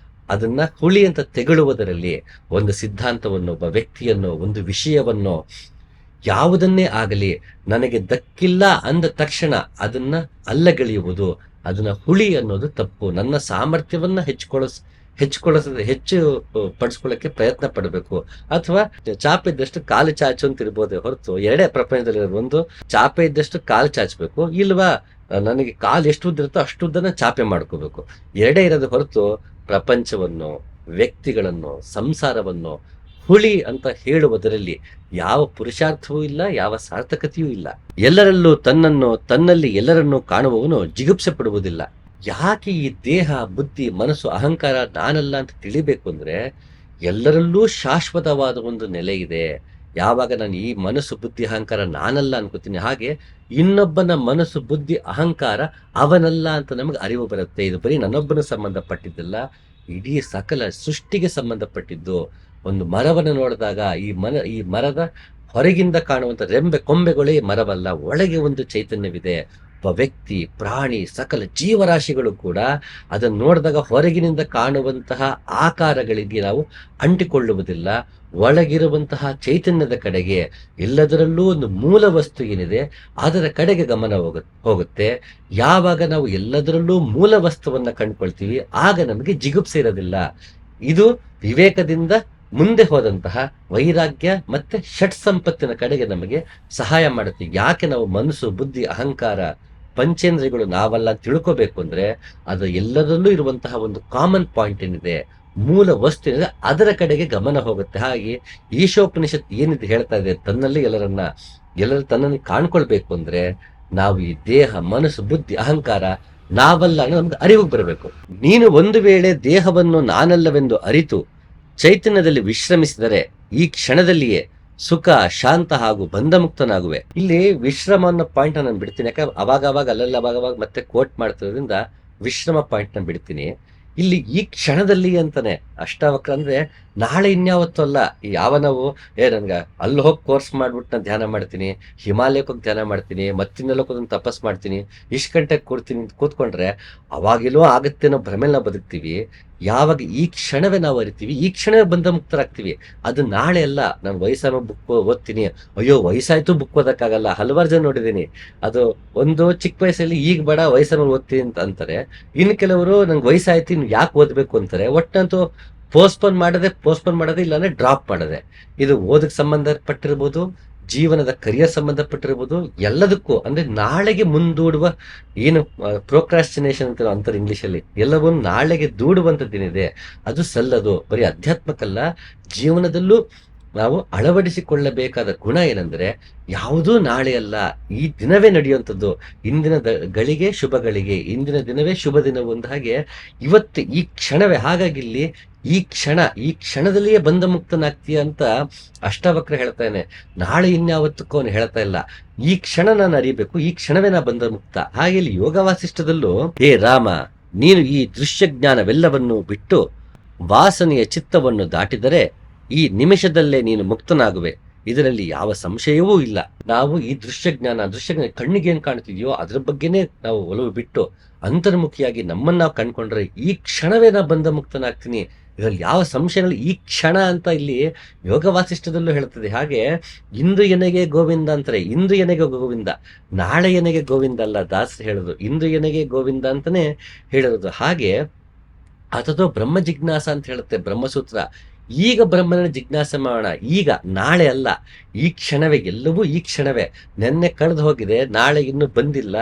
ಅದನ್ನ ಹುಳಿ ಅಂತ ತೆಗಳುವುದರಲ್ಲಿ ಒಂದು ಸಿದ್ಧಾಂತವನ್ನು, ಒಬ್ಬ ವ್ಯಕ್ತಿಯನ್ನು, ಒಂದು ವಿಷಯವನ್ನು, ಯಾವುದನ್ನೇ ಆಗಲಿ ನನಗೆ ದಕ್ಕಿಲ್ಲ ಅಂದ ತಕ್ಷಣ ಅದನ್ನ ಅಲ್ಲಗೆಳೆಯುವುದು, ಅದನ್ನ ಹುಳಿ ಅನ್ನೋದು ತಪ್ಪು. ನನ್ನ ಸಾಮರ್ಥ್ಯವನ್ನ ಹೆಚ್ಚು ಪಡಿಸ್ಕೊಳ್ಳಕ್ಕೆ ಪ್ರಯತ್ನ ಪಡಬೇಕು. ಅಥವಾ ಚಾಪೆ ಇದ್ದಷ್ಟು ಕಾಲು ಚಾಚು ಅಂತ ಇರ್ಬೋದೇ ಹೊರತು ಎರಡೇ ಪ್ರಪಂಚದಲ್ಲಿ ಇರೋದು. ಒಂದು ಚಾಪೆ ಇದ್ದಷ್ಟು ಕಾಲು ಚಾಚಬೇಕು, ಇಲ್ವಾ ನನಗೆ ಕಾಲು ಎಷ್ಟು ಉದ್ದ ಇರುತ್ತೋ ಅಷ್ಟು ಉದ್ದನ ಚಾಪೆ ಮಾಡ್ಕೋಬೇಕು. ಎರಡೇ ಇರೋದು ಹೊರತು ಪ್ರಪಂಚವನ್ನು, ವ್ಯಕ್ತಿಗಳನ್ನು, ಸಂಸಾರವನ್ನು ಹುಳಿ ಅಂತ ಹೇಳುವುದರಲ್ಲಿ ಯಾವ ಪುರುಷಾರ್ಥವೂ ಇಲ್ಲ, ಯಾವ ಸಾರ್ಥಕತೆಯೂ ಇಲ್ಲ. ಎಲ್ಲರಲ್ಲೂ ತನ್ನಲ್ಲಿ ಎಲ್ಲರನ್ನೂ ಕಾಣುವವನು ಜಿಗುಪ್ಸೆ ಪಡುವುದಿಲ್ಲ. ಯಾಕೆ ಈ ದೇಹ, ಬುದ್ಧಿ, ಮನಸ್ಸು, ಅಹಂಕಾರ ನಾನಲ್ಲ ಅಂತ ತಿಳಿಬೇಕು ಅಂದ್ರೆ, ಎಲ್ಲರಲ್ಲೂ ಶಾಶ್ವತವಾದ ಒಂದು ನೆಲೆ ಇದೆ. ಯಾವಾಗ ನಾನು ಈ ಮನಸ್ಸು, ಬುದ್ಧಿ, ಅಹಂಕಾರ ನಾನಲ್ಲ ಅನ್ಕೋತೀನಿ, ಹಾಗೆ ಇನ್ನೊಬ್ಬನ ಮನಸ್ಸು, ಬುದ್ಧಿ, ಅಹಂಕಾರ ಅವನಲ್ಲ ಅಂತ ನಮಗೆ ಅರಿವು ಬರುತ್ತೆ. ಇದು ಬರೀ ನನ್ನೊಬ್ಬನ ಸಂಬಂಧಪಟ್ಟಿದ್ದಲ್ಲ, ಇಡೀ ಸಕಲ ಸೃಷ್ಟಿಗೆ ಸಂಬಂಧಪಟ್ಟಿದ್ದು. ಒಂದು ಮರವನ್ನು ನೋಡಿದಾಗ ಈ ಮರದ ಹೊರಗಿಂದ ಕಾಣುವಂತ ರೆಂಬೆ ಕೊಂಬೆಗಳೇ ಮರವಲ್ಲ, ಒಳಗೆ ಒಂದು ಚೈತನ್ಯವಿದೆ. ಒಬ್ಬ ವ್ಯಕ್ತಿ, ಪ್ರಾಣಿ, ಸಕಲ ಜೀವರಾಶಿಗಳು ಕೂಡ ಅದನ್ನು ನೋಡಿದಾಗ ಹೊರಗಿನಿಂದ ಕಾಣುವಂತಹ ಆಕಾರಗಳಿಗೆ ನಾವು ಅಂಟಿಕೊಳ್ಳುವುದಿಲ್ಲ. ಒಳಗಿರುವಂತಹ ಚೈತನ್ಯದ ಕಡೆಗೆ, ಎಲ್ಲದರಲ್ಲೂ ಒಂದು ಮೂಲ ವಸ್ತು ಏನಿದೆ ಅದರ ಕಡೆಗೆ ಗಮನ ಹೋಗುತ್ತೆ. ಯಾವಾಗ ನಾವು ಎಲ್ಲದರಲ್ಲೂ ಮೂಲ ವಸ್ತುವನ್ನ ಕಂಡುಕೊಳ್ತೀವಿ, ಆಗ ನಮಗೆ ಜಿಗುಪ್ಸೆ ಇರೋದಿಲ್ಲ. ಇದು ವಿವೇಕದಿಂದ ಮುಂದೆ ಹೋದಂತಹ ವೈರಾಗ್ಯ ಮತ್ತೆ ಷಟ್ ಸಂಪತ್ತಿನ ಕಡೆಗೆ ನಮಗೆ ಸಹಾಯ ಮಾಡುತ್ತೆ. ಯಾಕೆ ನಾವು ಮನಸ್ಸು, ಬುದ್ಧಿ, ಅಹಂಕಾರ, ಪಂಚೇಂದ್ರಿಯಗಳು ನಾವಲ್ಲ ತಿಳ್ಕೋಬೇಕು ಅಂದ್ರೆ, ಅದು ಎಲ್ಲದರಲ್ಲೂ ಇರುವಂತಹ ಒಂದು ಕಾಮನ್ ಪಾಯಿಂಟ್ ಏನಿದೆ, ಮೂಲ ವಸ್ತು ಏನಿದೆ, ಅದರ ಕಡೆಗೆ ಗಮನ ಹೋಗುತ್ತೆ. ಹಾಗೆ ಈಶೋಪನಿಷತ್ ಏನಿದೆ ಹೇಳ್ತಾ ಇದೆ, ಎಲ್ಲರೂ ತನ್ನನ್ನು ಕಾಣ್ಕೊಳ್ಬೇಕು ಅಂದ್ರೆ ನಾವು ಈ ದೇಹ, ಮನಸ್ಸು, ಬುದ್ಧಿ, ಅಹಂಕಾರ ನಾವಲ್ಲ ಅನ್ನೋ ನಮ್ಗೆ ಅರಿವಿಗೆ ಬರಬೇಕು. ನೀನು ಒಂದು ವೇಳೆ ದೇಹವನ್ನು ನಾನಲ್ಲವೆಂದು ಅರಿತು ಚೈತನ್ಯದಲ್ಲಿ ವಿಶ್ರಮಿಸಿದರೆ ಈ ಕ್ಷಣದಲ್ಲಿಯೇ ಸುಖ, ಶಾಂತ ಹಾಗೂ ಬಂಧಮುಕ್ತನಾಗುವೆ. ಇಲ್ಲಿ ವಿಶ್ರಮ ಅನ್ನೋ ಪಾಯಿಂಟ್ ನಾನು ಬಿಡ್ತೀನಿ, ಯಾಕಂದ್ರೆ ಅವಾಗ ಅವಾಗವಾಗ ಮತ್ತೆ ಕೋಟ್ ಮಾಡ್ತಿರೋದ್ರಿಂದ ವಿಶ್ರಮ ಪಾಯಿಂಟ್ ನ ಬಿಡ್ತೀನಿ. ಇಲ್ಲಿ ಈ ಕ್ಷಣದಲ್ಲಿ ಅಂತಾನೆ ಅಷ್ಟಾವಕ್ರ ಅಂದ್ರೆ ನಾಳೆ ಇನ್ಯಾವತ್ತೂ ಅಲ್ಲ. ಯಾವ ನಾವು ನನ್ಗೆ ಅಲ್ಲಿ ಹೋಗಿ ಕೋರ್ಸ್ ಮಾಡ್ಬಿಟ್ಟು ನಾನು ಧ್ಯಾನ ಮಾಡ್ತೀನಿ, ಹಿಮಾಲಯಕ್ಕೆ ಹೋಗಿ ಧ್ಯಾನ ಮಾಡ್ತೀನಿ, ಮತ್ತಿನ್ನೆಲ್ಲಕ್ಕೆ ಹೋಗಿ ತಪಸ್ ಮಾಡ್ತೀನಿ, ಇಷ್ಟು ಗಂಟೆಗೆ ಕೂತ್ಕೊಂಡ್ರೆ ಅವಾಗೆಲ್ಲೋ ಆಗುತ್ತೆ ನಾವು ಭ್ರಮೆಲ್ ನಾವು ಬದುಕ್ತೀವಿ. ಯಾವಾಗ ಈ ಕ್ಷಣವೇ ನಾವು ಅರಿತೀವಿ, ಈ ಕ್ಷಣವೇ ಬಂಧ ಮುಕ್ತರಾಗ್ತೀವಿ. ಅದು ನಾಳೆ ಅಲ್ಲ. ನಾನು ವಯಸ್ಸಾನ ಬುಕ್ ಓದ್ತೀನಿ, ಅಯ್ಯೋ ವಯಸ್ಸಾಯ್ತು ಬುಕ್ ಓದಕ್ಕಾಗಲ್ಲ, ಹಲವಾರು ಜನ ನೋಡಿದ್ದೀನಿ. ಅದು ಒಂದು ಚಿಕ್ಕ ವಯಸ್ಸಲ್ಲಿ ಈಗ ಬೇಡ ವಯಸ್ಸನ್ನು ಓದ್ತೀನಿ ಅಂತ ಅಂತಾರೆ. ಇನ್ನು ಕೆಲವರು ನಂಗೆ ವಯಸ್ಸಾಯ್ತು ಇನ್ನು ಯಾಕೆ ಓದ್ಬೇಕು ಅಂತಾರೆ. ಒಟ್ಟಂತೂ ಪೋಸ್ಟ್ಪೋನ್ ಮಾಡದೆ ಇಲ್ಲಾಂದ್ರೆ ಡ್ರಾಪ್ ಮಾಡದೆ. ಇದು ಓದಕ್ಕೆ ಸಂಬಂಧಪಟ್ಟಿರ್ಬೋದು, ಜೀವನದ ಕರಿಯರ್ ಸಂಬಂಧಪಟ್ಟಿರ್ಬೋದು, ಎಲ್ಲದಕ್ಕೂ ಅಂದ್ರೆ ನಾಳೆಗೆ ಮುಂದೂಡುವ ಏನು ಪ್ರೋಕ್ರಾಸ್ಟಿನೇಷನ್ ಅಂತ ಅಂತಾರೆ ಇಂಗ್ಲಿಷಲ್ಲಿ, ಎಲ್ಲವನ್ನು ನಾಳೆಗೆ ದೂಡುವಂಥದ್ದೇನಿದೆ ಅದು ಸಲ್ಲದು. ಬರೀ ಅಧ್ಯಾತ್ಮಕ್ಕಲ್ಲ, ಜೀವನದಲ್ಲೂ ನಾವು ಅಳವಡಿಸಿಕೊಳ್ಳಬೇಕಾದ ಗುಣ ಏನಂದ್ರೆ, ಯಾವುದೂ ನಾಳೆ ಅಲ್ಲ, ಈ ದಿನವೇ ನಡೆಯುವಂಥದ್ದು. ಇಂದಿನ ಗಳಿಗೆ ಶುಭ ಗಳಿಗೆ, ಇಂದಿನ ದಿನವೇ ಶುಭ ದಿನವು ಅಂದ ಹಾಗೆ ಇವತ್ತು ಈ ಕ್ಷಣವೇ. ಹಾಗಾಗಿ ಇಲ್ಲಿ ಈ ಕ್ಷಣದಲ್ಲಿಯೇ ಬಂಧ ಮುಕ್ತನಾಗ್ತೀಯ ಅಂತ ಅಷ್ಟಾವಕ್ರ ಹೇಳ್ತಾನೆ. ನಾಳೆ ಇನ್ಯಾವತ್ತಕ್ಕೂ ಅವನು ಹೇಳ್ತಾ ಇಲ್ಲ, ಈ ಕ್ಷಣ ನಾನು ಅರಿಬೇಕು, ಈ ಕ್ಷಣವೇ ನಾ ಬಂಧ ಮುಕ್ತ. ಹಾಗೆ ಇಲ್ಲಿ ಯೋಗ ವಾಸಿಷ್ಠದಲ್ಲೂ, ಹೇ ರಾಮ, ನೀನು ಈ ದೃಶ್ಯ ಜ್ಞಾನವೆಲ್ಲವನ್ನು ಬಿಟ್ಟು ವಾಸನೆಯ ಚಿತ್ತವನ್ನು ದಾಟಿದರೆ ಈ ನಿಮಿಷದಲ್ಲೇ ನೀನು ಮುಕ್ತನಾಗುವೆ, ಇದರಲ್ಲಿ ಯಾವ ಸಂಶಯವೂ ಇಲ್ಲ. ನಾವು ಈ ದೃಶ್ಯ ಜ್ಞಾನ ಕಣ್ಣಿಗೆ ಏನ್ ಕಾಣ್ತಿದ್ಯೋ ಅದ್ರ ಬಗ್ಗೆನೇ ನಾವು ಒಲವು ಬಿಟ್ಟು ಅಂತರ್ಮುಖಿಯಾಗಿ ನಮ್ಮನ್ನ ನಾವು ಕಂಡ್ಕೊಂಡ್ರೆ ಈ ಕ್ಷಣವೇ ನಾ ಬಂಧ ಮುಕ್ತನಾಗ್ತೀನಿ, ಇದರಲ್ಲಿ ಯಾವ ಸಂಶಯ. ಈ ಕ್ಷಣ ಅಂತ ಇಲ್ಲಿ ಯೋಗ ವಾಸಿಷ್ಠದಲ್ಲೂ ಹೇಳ್ತದೆ. ಹಾಗೆ ಇಂದು ಎನೆಗೆ ಗೋವಿಂದ ಅಂತಾರೆ, ಇಂದು ಎನೆಗೆ ಗೋವಿಂದ, ನಾಳೆ ಎನೆಗೆ ಗೋವಿಂದ ಅಲ್ಲ. ದಾಸರು ಹೇಳೋದು ಇಂದು ಎನೆಗೆ ಗೋವಿಂದ ಅಂತಾನೆ ಹೇಳಿರೋದು. ಹಾಗೆ ಅಥವಾ ಬ್ರಹ್ಮ ಜಿಜ್ಞಾಸ ಅಂತ ಹೇಳುತ್ತೆ ಬ್ರಹ್ಮಸೂತ್ರ. ಈಗ ಬ್ರಹ್ಮನ ಜಿಜ್ಞಾಸೆ ಮಾಡೋಣ, ಈಗ, ನಾಳೆ ಅಲ್ಲ, ಈ ಕ್ಷಣವೇ. ಎಲ್ಲವೂ ಈ ಕ್ಷಣವೇ. ನೆನ್ನೆ ಕಳೆದು ಹೋಗಿದೆ, ನಾಳೆ ಇನ್ನೂ ಬಂದಿಲ್ಲ.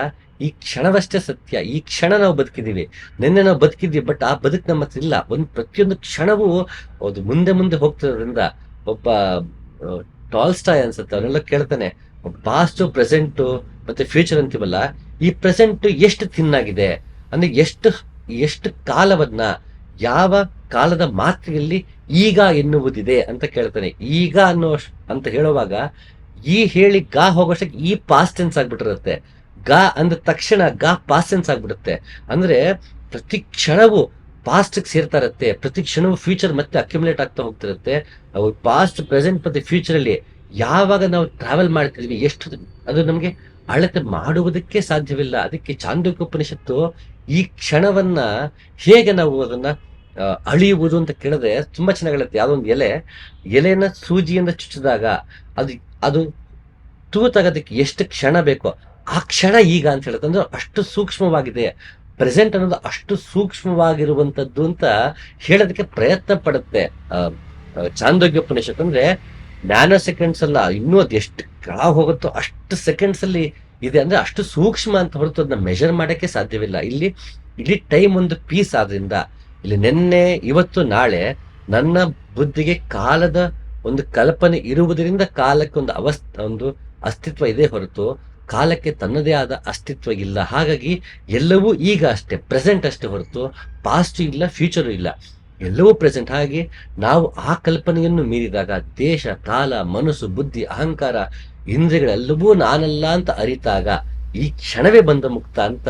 ಈ ಕ್ಷಣವಷ್ಟೇ ಸತ್ಯ. ಈ ಕ್ಷಣ ನಾವು ಬದುಕಿದೀವಿ, ನಿನ್ನೆ ನಾವು ಬದುಕಿದ್ವಿ, ಬಟ್ ಆ ಬದುಕು ನಮ್ಮ ಹತ್ರ ಇಲ್ಲ. ಪ್ರತಿಯೊಂದು ಕ್ಷಣವೂ ಅದು ಮುಂದೆ ಹೋಗ್ತಿರೋದ್ರಿಂದ, ಒಬ್ಬ ಟಾಲ್ಸ್ಟಾಯ್ ಅನ್ಸುತ್ತೆ, ಅವನೆಲ್ಲ ಕೇಳ್ತಾನೆ, ಪಾಸ್ಟ್, ಪ್ರೆಸೆಂಟ್ ಮತ್ತೆ ಫ್ಯೂಚರ್ ಅಂತೀವಲ್ಲ, ಈ ಪ್ರೆಸೆಂಟ್ ಎಷ್ಟು ತಿನ್ನಾಗಿದೆ ಅಂದ್ರೆ ಎಷ್ಟು ಕಾಲವನ್ನ, ಯಾವ ಕಾಲದ ಮಾತ್ರೆಯಲ್ಲಿ ಈಗ ಎನ್ನುವುದಿದೆ ಅಂತ ಕೇಳ್ತಾನೆ. ಈಗ ಅಂತ ಹೇಳುವಾಗ ಈ ಹೇಳಿ ಗಾ ಹೋಗೋಷ್ಟಕ್ಕೆ ಈ ಪಾಸ್ಟ್ ಟೆನ್ಸ್ ಆಗ್ಬಿಟ್ಟಿರುತ್ತೆ. ಗಾ ಅಂದ ತಕ್ಷಣ ಗಾ ಪಾಸ್ಟ್ ಟೆನ್ಸ್ ಆಗ್ಬಿಡುತ್ತೆ. ಅಂದ್ರೆ ಪ್ರತಿ ಕ್ಷಣವೂ ಪಾಸ್ಟ್ ಸೇರ್ತಾ ಇರುತ್ತೆ, ಪ್ರತಿ ಕ್ಷಣವೂ ಫ್ಯೂಚರ್ ಮತ್ತೆ ಅಕ್ಯುಮುಲೇಟ್ ಆಗ್ತಾ ಹೋಗ್ತಿರುತ್ತೆ. ಅವು ಪಾಸ್ಟ್, ಪ್ರೆಸೆಂಟ್ ಮತ್ತೆ ಫ್ಯೂಚರ್ ಅಲ್ಲಿ ಯಾವಾಗ ನಾವು ಟ್ರಾವೆಲ್ ಮಾಡ್ತಿದ್ವಿ, ಎಷ್ಟು ಅದು ನಮ್ಗೆ ಅಳತೆ ಮಾಡುವುದಕ್ಕೆ ಸಾಧ್ಯವಿಲ್ಲ. ಅದಕ್ಕೆ ಚಾಂದೋಗ್ಯ ಉಪನಿಷತ್ತು ಈ ಕ್ಷಣವನ್ನ ಹೇಗೆ ನಾವು ಅದನ್ನ ಅಳಿಯುವುದು ಅಂತ ಕೇಳಿದ್ರೆ ತುಂಬಾ ಚೆನ್ನಾಗಿ ಹೇಳುತ್ತೆ. ಯಾವ್ದೊಂದು ಎಲೆನ ಸೂಜಿಯಿಂದ ಚುಚ್ಚಿದಾಗ ಅದು ತೂತಾಗೋದಕ್ಕೆ ಎಷ್ಟು ಕ್ಷಣ ಬೇಕೋ ಆ ಕ್ಷಣ ಈಗ ಅಂತ ಹೇಳುತ್ತೆ. ಅಂದ್ರೆ ಅಷ್ಟು ಸೂಕ್ಷ್ಮವಾಗಿದೆ ಪ್ರೆಸೆಂಟ್ ಅನ್ನೋದು, ಅಷ್ಟು ಸೂಕ್ಷ್ಮವಾಗಿರುವಂತದ್ದು ಅಂತ ಹೇಳೋದಕ್ಕೆ ಪ್ರಯತ್ನ ಪಡುತ್ತೆ ಚಾಂದೋಗ್ಯ ಉಪನಿಷತ್. ಅಂದ್ರೆ ನ್ಯಾನೋ ಸೆಕೆಂಡ್ಸ್ ಅಲ್ಲ, ಇನ್ನೂ ಅದು ಎಷ್ಟು ಕೆಳಗೆ ಹೋಗುತ್ತೋ ಅಷ್ಟು ಸೆಕೆಂಡ್ಸ್ ಅಲ್ಲಿ ಇದೆ. ಅಂದ್ರೆ ಅಷ್ಟು ಸೂಕ್ಷ್ಮ ಅಂತ ಹೊರತು ಅದನ್ನ ಮೆಜರ್ ಮಾಡಕ್ಕೆ ಸಾಧ್ಯವಿಲ್ಲ. ಇಲ್ಲಿ ಟೈಮ್ ಒಂದು ಪೀಸ್ ಆದ್ರಿಂದ, ಇಲ್ಲಿ ನಿನ್ನೆ, ಇವತ್ತು, ನಾಳೆ ನನ್ನ ಬುದ್ಧಿಗೆ ಕಾಲದ ಒಂದು ಕಲ್ಪನೆ ಇರುವುದರಿಂದ ಕಾಲಕ್ಕೆ ಒಂದು ಅಸ್ತಿತ್ವ ಇದೆ ಹೊರತು ಕಾಲಕ್ಕೆ ತನ್ನದೇ ಆದ ಅಸ್ತಿತ್ವ ಇಲ್ಲ. ಹಾಗಾಗಿ ಎಲ್ಲವೂ ಈಗ ಅಷ್ಟೇ, ಪ್ರೆಸೆಂಟ್ ಅಷ್ಟೇ ಹೊರತು ಪಾಸ್ಟ್ ಇಲ್ಲ, ಫ್ಯೂಚರು ಇಲ್ಲ, ಎಲ್ಲವೂ ಪ್ರೆಸೆಂಟ್. ಹಾಗೆ ನಾವು ಆ ಕಲ್ಪನೆಯನ್ನು ಮೀರಿದಾಗ ದೇಶ, ಕಾಲ, ಮನಸ್ಸು, ಬುದ್ಧಿ, ಅಹಂಕಾರ, ಇಂದ್ರಿಯಗಳೆಲ್ಲವೂ ನಾನಲ್ಲ ಅಂತ ಅರಿತಾಗ ಈ ಕ್ಷಣವೇ ಬಂಧ ಮುಕ್ತ ಅಂತ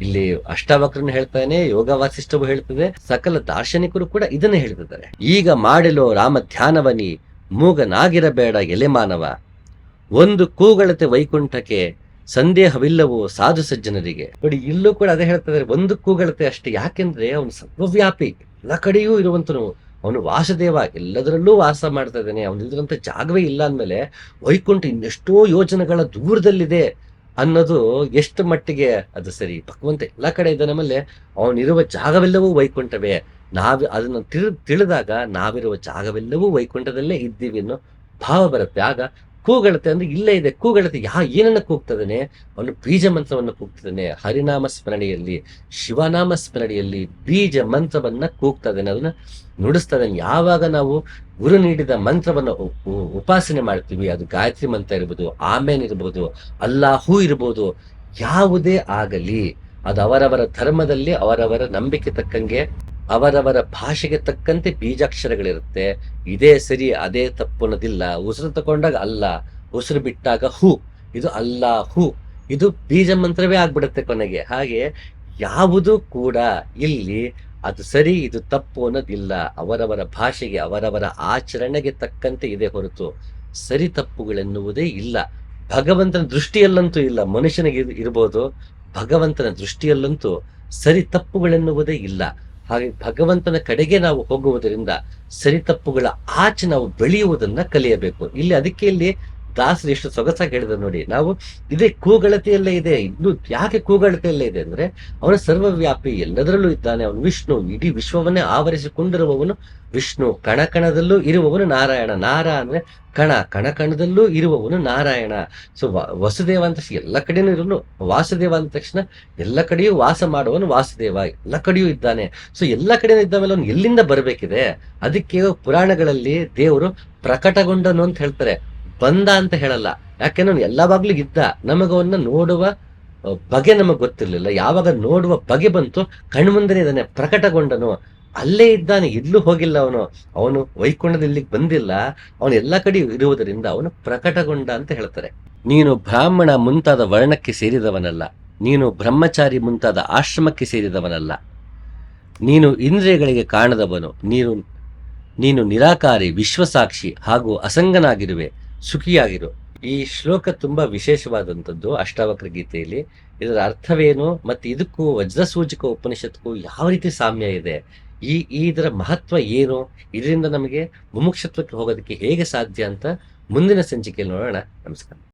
ಇಲ್ಲಿ ಅಷ್ಟಾವಕ್ರನು ಹೇಳ್ತಾನೆ, ಯೋಗ ವಾಸಿಷ್ಠವು ಹೇಳ್ತದೆ, ಸಕಲ ದಾರ್ಶನಿಕರು ಕೂಡ ಇದನ್ನೇ ಹೇಳ್ತಿದ್ದಾರೆ. ಈಗ ಮಾಡಿಲೋ ರಾಮ ಧ್ಯಾನವನಿ, ಮೂಗನಾಗಿರಬೇಡ ಎಲೆ ಮಾನವ, ಒಂದು ಕೂಗಳತೆ ವೈಕುಂಠಕ್ಕೆ, ಸಂದೇಹವಿಲ್ಲವೋ ಸಾಧು ಸಜ್ಜನರಿಗೆ. ನೋಡಿ, ಇಲ್ಲೂ ಕೂಡ ಅದೇ ಹೇಳ್ತಾ ಇದ್ದಾರೆ, ಒಂದು ಕೂಗಳತೆ ಅಷ್ಟೇ. ಯಾಕೆಂದ್ರೆ ಅವನು ಸರ್ವವ್ಯಾಪಿ, ಎಲ್ಲ ಕಡೆಯೂ ಇರುವಂತನು, ಅವನು ವಾಸುದೇವ, ಎಲ್ಲದರಲ್ಲೂ ವಾಸ ಮಾಡ್ತಾ ಇದ್ದಾನೆ. ಅವನಿದ್ರಂತ ಜಾಗವೇ ಇಲ್ಲ ಅಂದಮೇಲೆ ವೈಕುಂಠ ಇನ್ನೆಷ್ಟೋ ಯೋಜನೆಗಳ ದೂರದಲ್ಲಿದೆ ಅನ್ನೋದು ಎಷ್ಟು ಮಟ್ಟಿಗೆ ಅದು ಸರಿ. ಭಗವಂತ ಎಲ್ಲ ಕಡೆ ಇದ್ದಾನೆ, ಆಮೇಲೆ ಅವನಿರುವ ಜಾಗವೆಲ್ಲವೂ ವೈಕುಂಠವೇ. ಅದನ್ನು ತಿಳಿದಾಗ ನಾವಿರುವ ಜಾಗವೆಲ್ಲವೂ ವೈಕುಂಠದಲ್ಲೇ ಇದ್ದೀವಿ ಅನ್ನೋ ಭಾವ ಬರುತ್ತೆ. ಆಗ ಕೂಗಳತೆ ಅಂದ್ರೆ ಇಲ್ಲೇ ಇದೆ. ಕೂಗಳತೆ ಏನನ್ನ ಕೂಗ್ತದಾನೆ? ಅವನು ಬೀಜ ಮಂತ್ರವನ್ನು ಕೂಗ್ತಿದ್ದಾನೆ. ಹರಿನಾಮ ಸ್ಮರಣೆಯಲ್ಲಿ, ಶಿವನಾಮ ಸ್ಮರಣೆಯಲ್ಲಿ ಬೀಜ ಮಂತ್ರವನ್ನ ಕೂಗ್ತದಾನೆ, ಅದನ್ನ ನುಡಿಸ್ತದಾನೆ. ಯಾವಾಗ ನಾವು ಗುರು ನೀಡಿದ ಮಂತ್ರವನ್ನು ಉಪಾಸನೆ ಮಾಡ್ತೀವಿ, ಅದು ಗಾಯತ್ರಿ ಮಂತ್ರ ಇರ್ಬೋದು, ಆಮೇನ್ ಇರ್ಬೋದು, ಅಲ್ಲಾಹೂ ಇರ್ಬೋದು, ಯಾವುದೇ ಆಗಲಿ ಅದು ಅವರವರ ಧರ್ಮದಲ್ಲಿ ಅವರವರ ನಂಬಿಕೆ ತಕ್ಕಂಗೆ, ಅವರವರ ಭಾಷೆಗೆ ತಕ್ಕಂತೆ ಬೀಜಾಕ್ಷರಗಳಿರುತ್ತೆ. ಇದೇ ಸರಿ ಅದೇ ತಪ್ಪು ಅನ್ನೋದಿಲ್ಲ. ಉಸಿರು ತಗೊಂಡಾಗ ಅಲ್ಲ, ಉಸಿರು ಬಿಟ್ಟಾಗ ಹೂ, ಇದು ಅಲ್ಲ ಹೂ, ಇದು ಬೀಜ ಮಂತ್ರವೇ ಆಗ್ಬಿಡುತ್ತೆ ಕೊನೆಗೆ. ಹಾಗೆ ಯಾವುದು ಕೂಡ ಇಲ್ಲಿ ಅದು ಸರಿ ಇದು ತಪ್ಪು ಅನ್ನೋದಿಲ್ಲ. ಅವರವರ ಭಾಷೆಗೆ ಅವರವರ ಆಚರಣೆಗೆ ತಕ್ಕಂತೆ ಇದೆ ಹೊರತು ಸರಿ ತಪ್ಪುಗಳೆನ್ನುವುದೇ ಇಲ್ಲ. ಭಗವಂತನ ದೃಷ್ಟಿಯಲ್ಲಂತೂ ಇಲ್ಲ. ಮನುಷ್ಯನಿಗೆ ಇರ್ಬೋದು, ಭಗವಂತನ ದೃಷ್ಟಿಯಲ್ಲಂತೂ ಸರಿ ತಪ್ಪುಗಳೆನ್ನುವುದೇ ಇಲ್ಲ. ಹಾಗೆ ಭಗವಂತನ ಕಡೆಗೆ ನಾವು ಹೋಗುವುದರಿಂದ ಸರಿ ತಪ್ಪುಗಳ ಆಚೆ ನಾವು ಬೆಳೆಯುವುದನ್ನ ಕಲಿಯಬೇಕು. ಇಲ್ಲಿ ದಾಸರು ಎಷ್ಟು ಸೊಗಸಾಗಿ ಹೇಳಿದ್ರು ನೋಡಿ. ನಾವು ಇದೇ ಕೂಗಳತೆಯಲ್ಲೇ ಇದೆ. ಇನ್ನು ಯಾಕೆ ಕೂಗಳತೆಯಲ್ಲೇ ಇದೆ ಅಂದ್ರೆ, ಅವನು ಸರ್ವವ್ಯಾಪಿ, ಎಲ್ಲದರಲ್ಲೂ ಇದ್ದಾನೆ. ಅವನು ವಿಷ್ಣು, ಇಡೀ ವಿಶ್ವವನ್ನೇ ಆವರಿಸಿಕೊಂಡಿರುವವನು ವಿಷ್ಣು. ಕಣಕಣದಲ್ಲೂ ಇರುವವನು ನಾರಾಯಣ. ಅಂದ್ರೆ ಕಣಕಣದಲ್ಲೂ ಇರುವವನು ನಾರಾಯಣ. ಸೊ ವಸುದೇವ ಅಂತ ಎಲ್ಲ ಕಡೆನೂ ಇರೋನು, ವಾಸುದೇವ ಅಂದ ತಕ್ಷಣ ಎಲ್ಲ ಕಡೆಯೂ ವಾಸ ಮಾಡುವವನು ವಾಸುದೇವ, ಎಲ್ಲ ಕಡೆಯೂ ಇದ್ದಾನೆ. ಸೊ ಎಲ್ಲ ಕಡೆನೂ ಇದ್ದ ಮೇಲೆ ಅವನು ಎಲ್ಲಿಂದ ಬರಬೇಕಿದೆ? ಅದಕ್ಕೆ ಪುರಾಣಗಳಲ್ಲಿ ದೇವರು ಪ್ರಕಟಗೊಂಡನು ಅಂತ ಹೇಳ್ತಾರೆ, ಬಂದ ಅಂತ ಹೇಳಲ್ಲ. ಯಾಕೆಂದ್ರೆ ಅವನು ಎಲ್ಲವಾಗ್ಲೂ ಇದ್ದ, ನಮಗವನ್ನ ನೋಡುವ ಬಗೆ ನಮಗ್ ಗೊತ್ತಿರ್ಲಿಲ್ಲ. ಯಾವಾಗ ನೋಡುವ ಬಗೆ ಬಂತು, ಕಣ್ಮುಂದನೇ ಇದ್ದಾನೆ, ಪ್ರಕಟಗೊಂಡನು, ಅಲ್ಲೇ ಇದ್ದಾನೆ, ಇಲ್ಲೂ ಹೋಗಿಲ್ಲ. ಅವನು ವೈಕುಂಠದ ಇಲ್ಲಿಗೆ ಬಂದಿಲ್ಲ, ಅವನು ಎಲ್ಲ ಕಡೆ ಇರುವುದರಿಂದ ಅವನು ಪ್ರಕಟಗೊಂಡ ಅಂತ ಹೇಳ್ತಾರೆ. ನೀನು ಬ್ರಾಹ್ಮಣ ಮುಂತಾದ ವರ್ಣಕ್ಕೆ ಸೇರಿದವನಲ್ಲ, ನೀನು ಬ್ರಹ್ಮಚಾರಿ ಮುಂತಾದ ಆಶ್ರಮಕ್ಕೆ ಸೇರಿದವನಲ್ಲ, ನೀನು ಇಂದ್ರಿಯಗಳಿಗೆ ಕಾಣದವನು, ನೀನು ನಿರಾಕಾರಿ, ವಿಶ್ವಸಾಕ್ಷಿ ಹಾಗೂ ಅಸಂಗನಾಗಿರುವೆ, ಸುಖಿಯಾಗಿರು. ಈ ಶ್ಲೋಕ ತುಂಬಾ ವಿಶೇಷವಾದಂಥದ್ದು ಅಷ್ಟಾವಕ್ರ ಗೀತೆಯಲ್ಲಿ. ಇದರ ಅರ್ಥವೇನು ಮತ್ತೆ ಇದಕ್ಕೂ ವಜ್ರಸೂಚಕ ಉಪನಿಷತ್ಗೂ ಯಾವ ರೀತಿ ಸಾಮ್ಯ ಇದೆ, ಇದರ ಮಹತ್ವ ಏನು, ಇದರಿಂದ ನಮಗೆ ಮುಮುಕ್ಷತ್ವಕ್ಕೆ ಹೋಗೋದಕ್ಕೆ ಹೇಗೆ ಸಾಧ್ಯ ಅಂತ ಮುಂದಿನ ಸಂಚಿಕೆಯಲ್ಲಿ ನೋಡೋಣ. ನಮಸ್ಕಾರ.